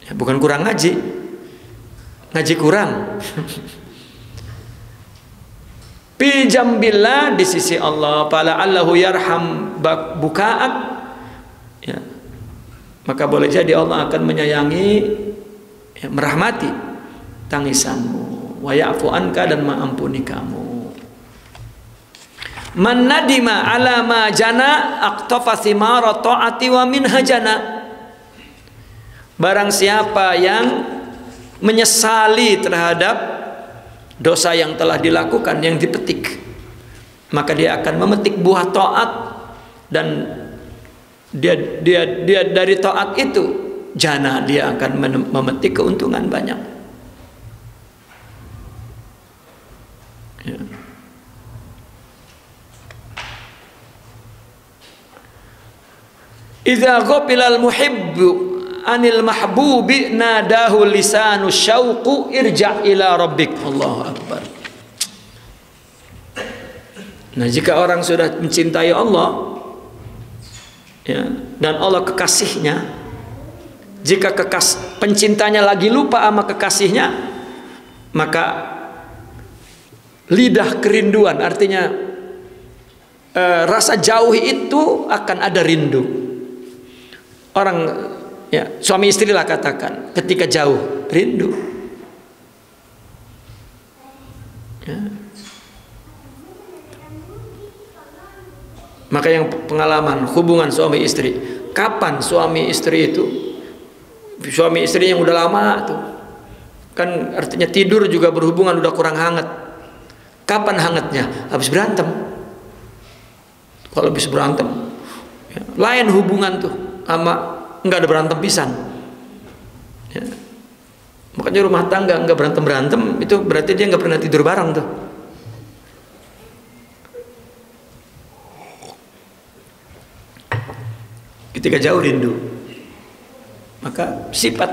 ya, bukan kurang ngaji, ngaji kurang. Pinjam billah di sisi Allah, fala allahu yarham bukaak, ya. Maka boleh jadi Allah akan menyayangi, ya, merahmati tangisanmu, wa ya'fu anka, dan mengampuni kamu. Man nadima ala ma jana aqtafa thimara ta'ati wa minha jana. Barang siapa yang menyesali terhadap dosa yang telah dilakukan, yang dipetik, maka dia akan memetik buah taat, dan dia dari taat itu jana, dia akan memetik keuntungan banyak ya. Idza ghafila al-muhibbu anil mahbubi nadahu lisanu syauqu irja' ila rabbik. Allahu akbar. Nah, jika orang sudah mencintai Allah ya, dan Allah kekasihnya, jika pencintanya lagi lupa sama kekasihnya, maka lidah kerinduan, artinya rasa jauh itu akan ada rindu. Orang ya, suami istri lah katakan, ketika jauh rindu ya. Maka yang pengalaman hubungan suami istri, kapan suami istri itu, suami istri yang udah lama tuh kan, artinya tidur juga berhubungan udah kurang hangat. Kapan hangatnya? Habis berantem. Kalau habis berantem ya, lain hubungan tuh sama nggak ada berantem pisan ya. Makanya rumah tangga nggak berantem itu berarti dia nggak pernah tidur bareng tuh. Ketika jauh rindu, maka sifat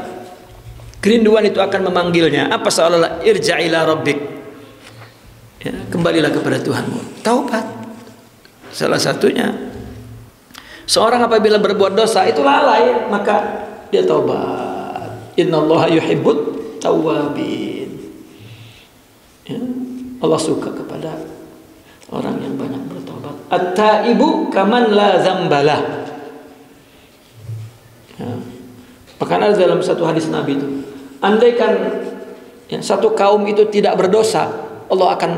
kerinduan itu akan memanggilnya. Apa seolah-olah irja' ila rabbik ya, kembalilah kepada Tuhanmu. Taubat salah satunya. Seorang apabila berbuat dosa itu lalai, maka dia taubat. Innallaha yuhibbut tawwabin. Ya, Allah suka kepada orang yang banyak bertobat. At-taibu kaman la dzambalah. Ya. Bahkan ada dalam satu hadis Nabi itu, andaikan ya, satu kaum itu tidak berdosa, Allah akan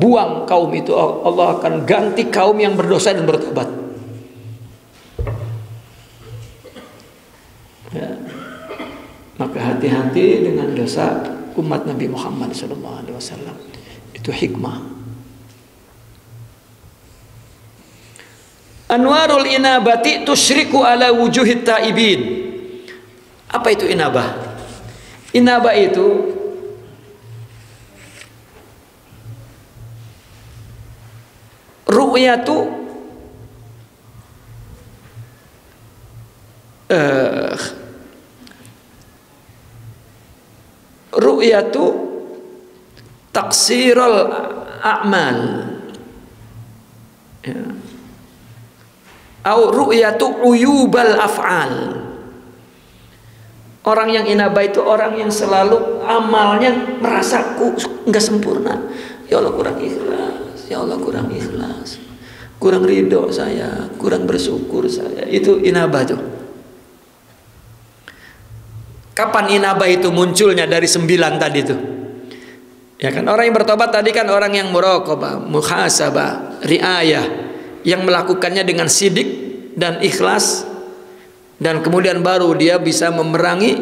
buang kaum itu. Allah akan ganti kaum yang berdosa dan bertobat. Ya. Maka hati-hati dengan dosa umat Nabi Muhammad SAW. Itu hikmah. Anwarul inabati tusyriku ala wujuhit taibin. Apa itu inabah? Inabah itu ru'yatu ru'yatu taksirul a'mal, ya, au ru'yatu uyubal af'al. Orang yang inabah itu orang yang selalu amalnya merasa nggak sempurna. Ya Allah kurang ikhlas, ya Allah kurang ikhlas, kurang ridho saya, kurang bersyukur saya. Itu inabah tuh. Kapan inabah itu munculnya dari 9 tadi tuh? Ya kan, orang yang bertobat tadi kan orang yang muraqabah, muhasabah, riayah, yang melakukannya dengan sidik dan ikhlas, dan kemudian baru dia bisa memerangi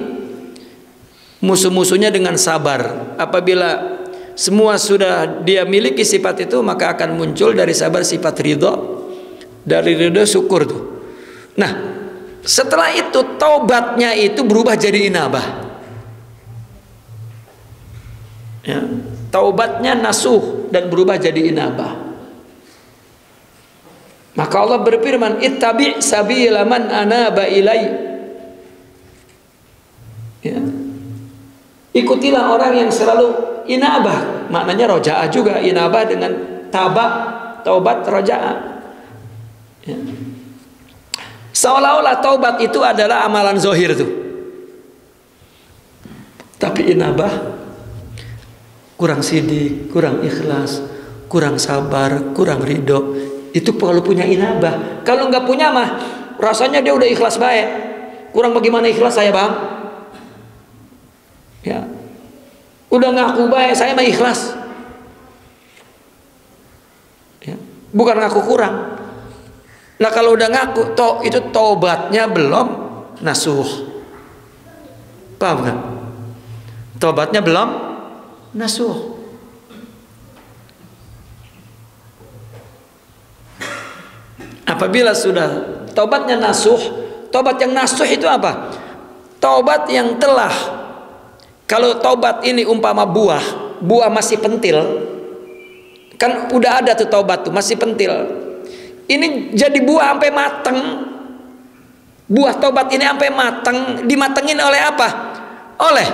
musuh-musuhnya dengan sabar. Apabila semua sudah dia miliki sifat itu, maka akan muncul dari sabar sifat ridho, dari ridho syukur tuh. Nah, setelah itu taubatnya itu berubah jadi inabah. Ya, taubatnya nasuh dan berubah jadi inabah. Maka Allah berfirman, ittabi' sabila man anaba ilai. Ya. Ikutilah orang yang selalu inabah. Maknanya rojaah juga, inabah dengan taubat rojaah. Ya. Seolah-olah taubat itu adalah amalan zohir tuh. Tapi inabah kurang sidik, kurang ikhlas, kurang sabar, kurang ridho. Itu kalau punya inabah. Kalau nggak punya mah rasanya dia udah ikhlas baik. Kurang bagaimana ikhlas saya bang? Ya, udah ngaku baik saya mah ikhlas. Ya, bukan ngaku kurang. Nah kalau udah ngaku, itu taubatnya belum nasuh. Paham kan? Taubatnya belum nasuh. Apabila sudah taubatnya nasuh, taubat yang nasuh itu apa? Taubat yang telah, kalau taubat ini umpama buah masih pentil, kan udah ada tuh taubat tuh masih pentil. Ini jadi buah sampai mateng. Buah taubat ini sampai mateng, dimatengin oleh apa? Oleh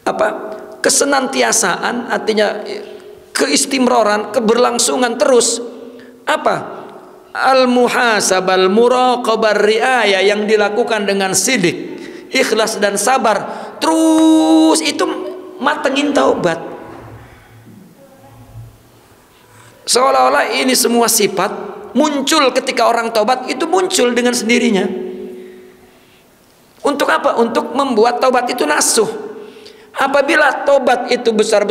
apa? Kesenantiasaan, artinya keistimroran, keberlangsungan terus. Apa? Al-muhasabal muraqabar riayah, yang dilakukan dengan sidik, ikhlas dan sabar. Terus itu matengin taubat. Seolah-olah ini semua sifat muncul ketika orang taubat, itu muncul dengan sendirinya. Untuk apa? Untuk membuat taubat itu nasuh. Apabila taubat itu besar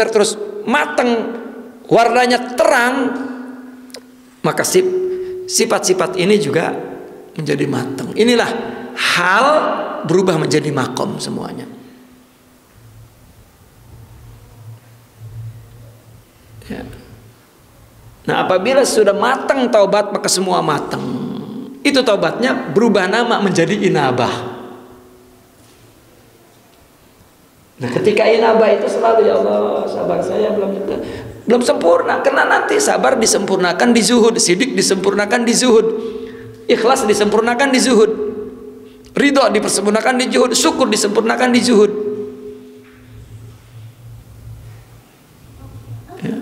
terus mateng, warnanya terang, maka sifat-sifat ini juga menjadi mateng. Inilah hal berubah menjadi makom semuanya. Ya. Nah, apabila sudah matang taubat, maka semua matang. Itu taubatnya berubah nama menjadi inabah. Nah, ketika inabah itu selalu, ya Allah, sabar saya belum sempurna. Karena nanti sabar disempurnakan di zuhud, sidik disempurnakan di zuhud, ikhlas disempurnakan di zuhud, ridho disempurnakan di zuhud, syukur disempurnakan di zuhud. Ya.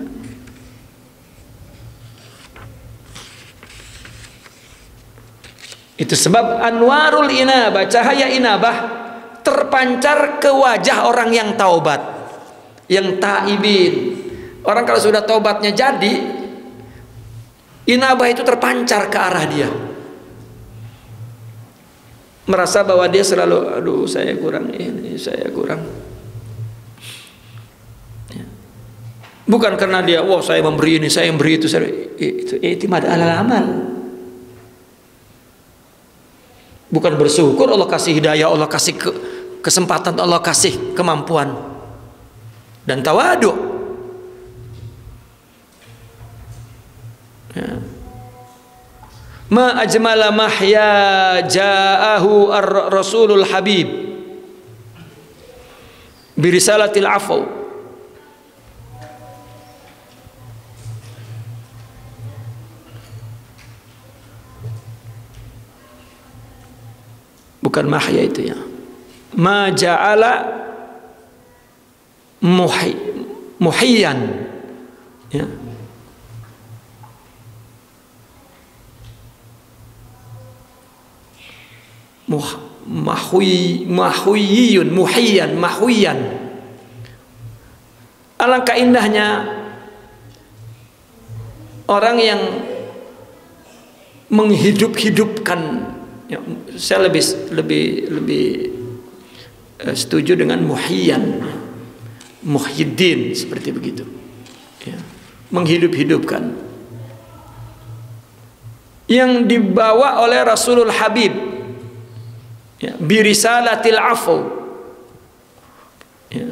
Itu sebab anwarul inabah, cahaya inabah terpancar ke wajah orang yang taubat, yang taibin. Orang kalau sudah taubatnya jadi, inabah itu terpancar ke arah dia. Merasa bahwa dia selalu, aduh saya kurang ini, saya kurang. Bukan karena dia, wah saya memberi ini, saya memberi itu, itu i'timad alal amal. Bukan bersyukur Allah kasih hidayah, Allah kasih kesempatan, Allah kasih kemampuan dan tawadu. Ya. Ma ajmala mahya ja'ahu ar-rasulul habib birisalatil afu. Bukan mahya itu ya. Ma ja'ala muhiyyan ya. Mahuyiyun, mahuyyan. Alangkah indahnya orang yang menghidup-hidupkan ya, saya lebih setuju dengan muhiyyan, muhyiddin seperti begitu ya. Menghidup-hidupkan yang dibawa oleh Rasulul Habib ya, birisalatil afu ya.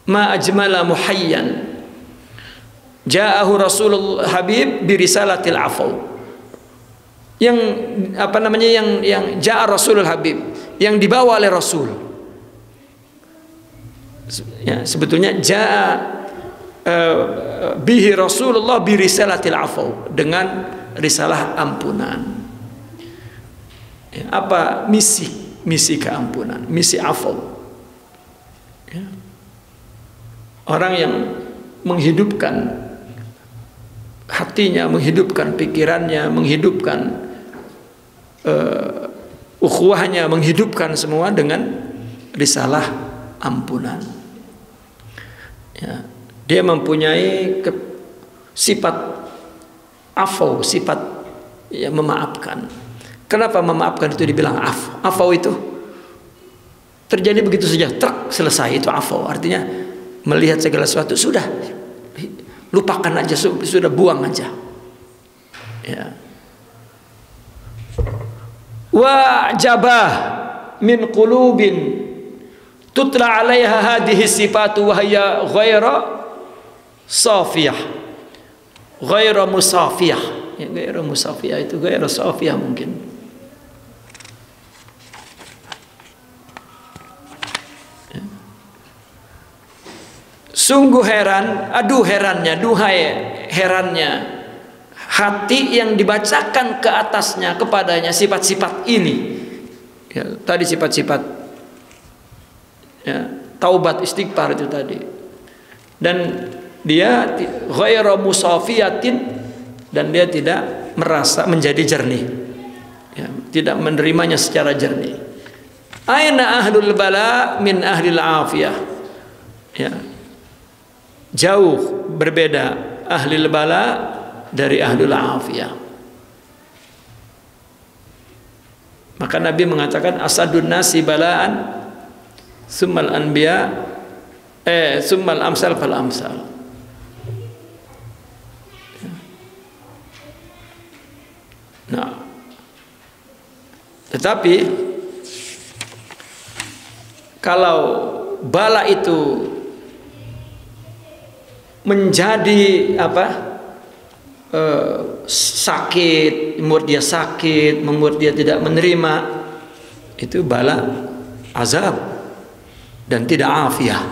Ma ajmala muhayyan ja'ahu Rasulul Habib birisalatil afu. Yang apa namanya, yang ja'a Rasulul Habib, yang dibawa oleh Rasul ya, sebetulnya ja'a bihi Rasulullah birisalatil afu, dengan risalah ampunan ya, apa misi keampunan, misi afu ya. Orang yang menghidupkan hatinya, menghidupkan pikirannya, menghidupkan ukhuwahnya, menghidupkan semua dengan risalah ampunan ya. Dia mempunyai sifat afu, sifat ya, memaafkan. Kenapa memaafkan itu dibilang afu? Afu itu terjadi begitu saja, truk selesai, itu afu. Artinya melihat segala sesuatu sudah lupakan aja, sudah buang aja ya. Wa jabah min qulubin tutla 'alaiha hadhihi sifatu wa hiya ghaira safiyah, ghaira musafiyah ya, ghaira musafiyah itu ghaira safiyah mungkin. Sungguh heran, aduh herannya, duhai herannya hati yang dibacakan ke atasnya, kepadanya sifat-sifat ini ya, tadi sifat-sifat ya, taubat istighfar itu tadi, dan dia ghairu musafiyatin, dan dia tidak merasa menjadi jernih ya, tidak menerimanya secara jernih. Aina ahlul bala min ahlil afiyah ya, jauh berbeda ahlul bala dari ahlul afiyah. Maka Nabi mengatakan asadun nasi balaan summal anbiya summal amsal fal amsal. Nah, tetapi kalau bala itu menjadi apa, sakit, membuat dia sakit, membuat dia tidak menerima, itu bala azab dan tidak afiah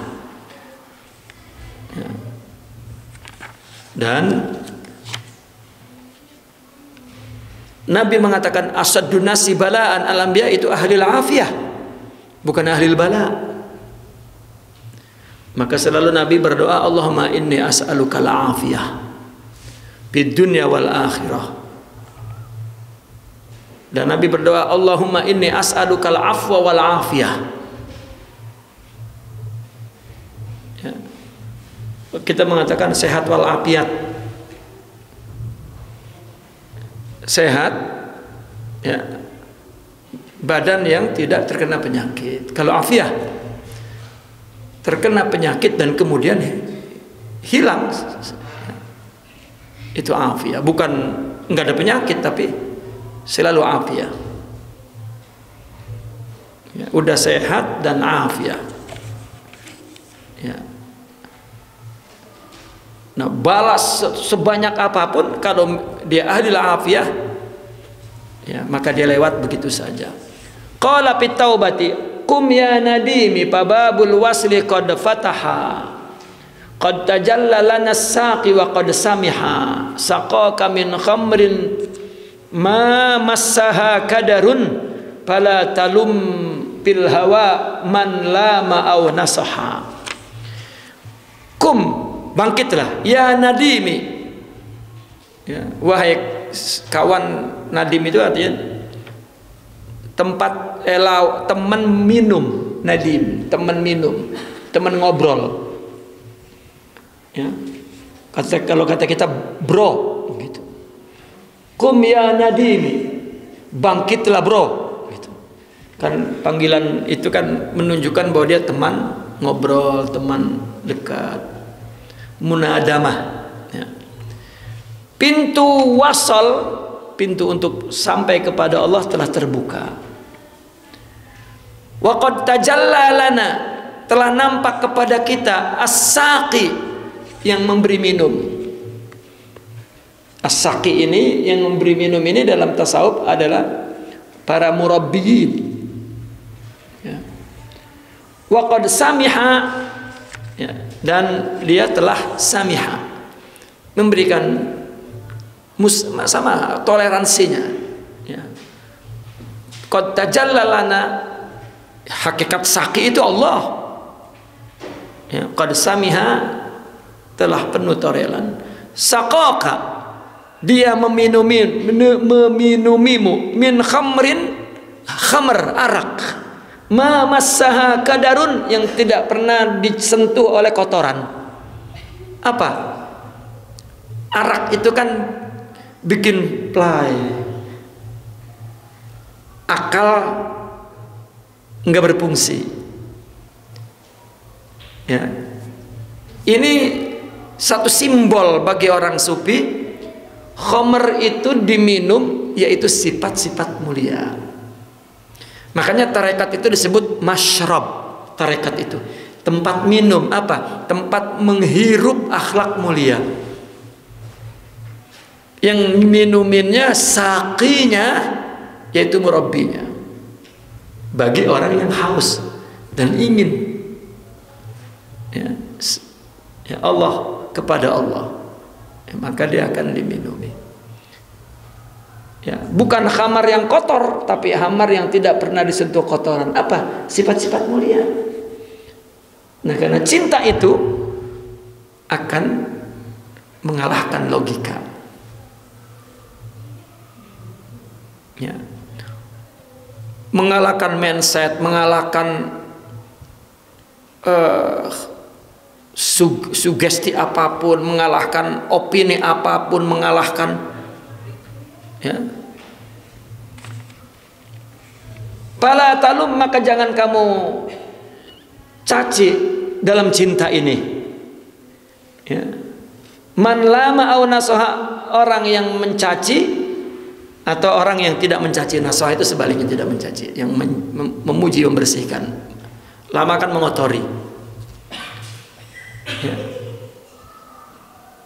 ya. Dan Nabi mengatakan asadun nasi balaan al-anbiya, itu ahli al-afiyah, bukan ahli al-bala. Maka selalu Nabi berdoa, Allahumma inni as'aluka al-afiyah fid dunya wal akhirah. Dan Nabi berdoa, Allahumma inni as'alukal afwa wal afiyah. Ya. Kita mengatakan sehat wal afiat. Sehat, ya, badan yang tidak terkena penyakit. Kalau afiah, terkena penyakit dan kemudian hilang, itu afiah. Bukan nggak ada penyakit tapi selalu afiah. Ya, udah sehat dan afiah. Ya. Nah, balas sebanyak apapun kalau dia ahli afiah, ya, maka dia lewat begitu saja. Qala fit taubati qum ya nadimi babul wasli qad fataha qad tajalla lana saqi wa qad samiha saqaka min khamrin ma massaha kadarun fala talum bil hawa man lama aw nasaha. Kum, bangkitlah ya nadimi, ya, wahai kawan. Nadim itu artinya tempat teman minum. Nadim, teman minum, teman ngobrol, ya. Kalau kata kita bro gitu. Kum ya nadimi, bangkitlah bro gitu. Kan panggilan itu kan menunjukkan bahwa dia teman ngobrol, teman dekat, munadamah, ya. Pintu wasal, pintu untuk sampai kepada Allah telah terbuka. Wa qad tajalla lana, telah nampak kepada kita as-saqi, yang memberi minum. As-saqi ini, yang memberi minum ini dalam tasawuf adalah para murabbiyin, ya. Wa qad samiha, ya, dan dia telah samiha, memberikan sama toleransinya, ya. Qad tajalla lana, hakikat saqi itu Allah, ya. Qad samiha, telah penuh toleran. Saqaka, dia meminumimu min khamrin, khamr, arak, ma massaha kadarun, yang tidak pernah disentuh oleh kotoran. Apa? Arak itu kan bikin play, akal nggak berfungsi, ya. Ini satu simbol bagi orang sufi. Khamr itu diminum, yaitu sifat-sifat mulia. Makanya tarekat itu disebut masyrab. Tarekat itu tempat minum, apa? Tempat menghirup akhlak mulia. Yang minuminnya saqinya, yaitu murabbinya. Bagi orang yang haus dan ingin, ya Allah, kepada Allah, ya, maka dia akan diminumi. Ya, bukan khamar yang kotor, tapi khamar yang tidak pernah disentuh kotoran. Apa? Sifat-sifat mulia. Nah, karena cinta itu akan mengalahkan logika, ya, mengalahkan mindset, mengalahkan sugesti apapun, mengalahkan opini apapun, mengalahkan, ya. Fala talum, maka jangan kamu caci dalam cinta ini, ya. Man lama au nasoha, orang yang mencaci atau orang yang tidak mencaci. Nasoha itu sebaliknya, tidak mencaci, yang memuji, membersihkan. Lama kan mengotori, ya.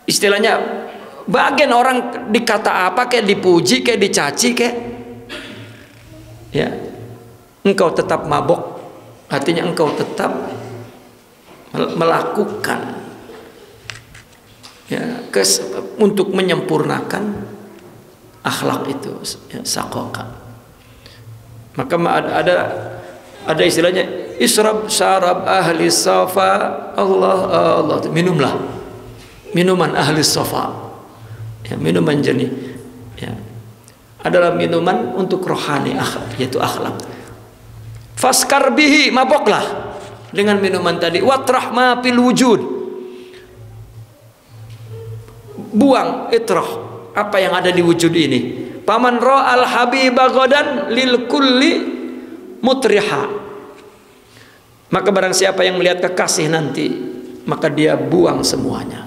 Istilahnya bagian orang dikata apa, kayak dipuji, kayak dicaci, kayak, ya, engkau tetap mabok, artinya engkau tetap melakukan, ya, untuk menyempurnakan akhlak itu, ya, sakoka. Maka ada istilahnya israb syarab ahli safa, Allah, minumlah minuman ahli safa, ya, minuman jernih, ya. adalah minuman untuk rohani, yaitu akhlak. Faskar bihi, maboklah dengan minuman tadi. Watrah ma fil wujud, buang, itrah, apa yang ada di wujud ini. Paman ra'al habiba ghadan lil kulli mutriha, maka barang siapa yang melihat kekasih nanti, maka dia buang semuanya.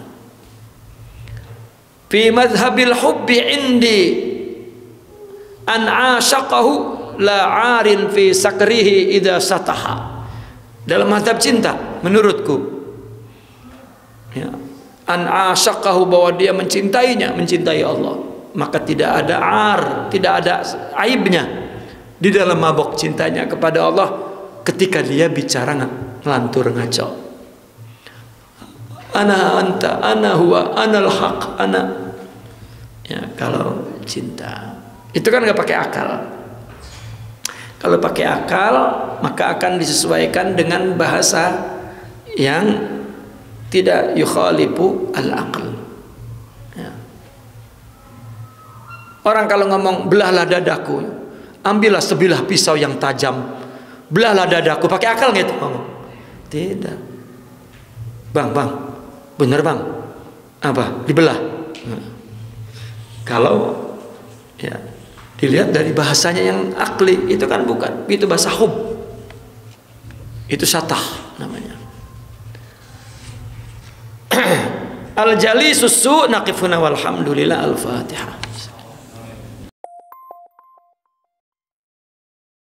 Fi madhhabil hubbi indi an ashaqahu la arin fi sakrihi idza sataha. Dalam mazhab cinta menurutku, ya, an ashaqahu, bahwa dia mencintainya, mencintai Allah, maka tidak ada tidak ada aibnya di dalam mabok cintanya kepada Allah ketika dia bicara ngelantur ngaco. Ana anta, ana huwa, anal haq, ana. Ya, kalau cinta itu kan nggak pakai akal. Kalau pakai akal, maka akan disesuaikan dengan bahasa yang tidak yukhalifu al-aql. Ya. Orang kalau ngomong belahlah dadaku, ambillah sebilah pisau yang tajam, belahlah dadaku, pakai akal nggak itu ngomong? Tidak. Bang, bener bang, apa dibelah? Kalau ya dilihat dari bahasanya yang akli, itu kan bukan, itu bahasa hub, itu satah namanya. Al-jali susu naqifuna walhamdulillah. Al-Fatihah.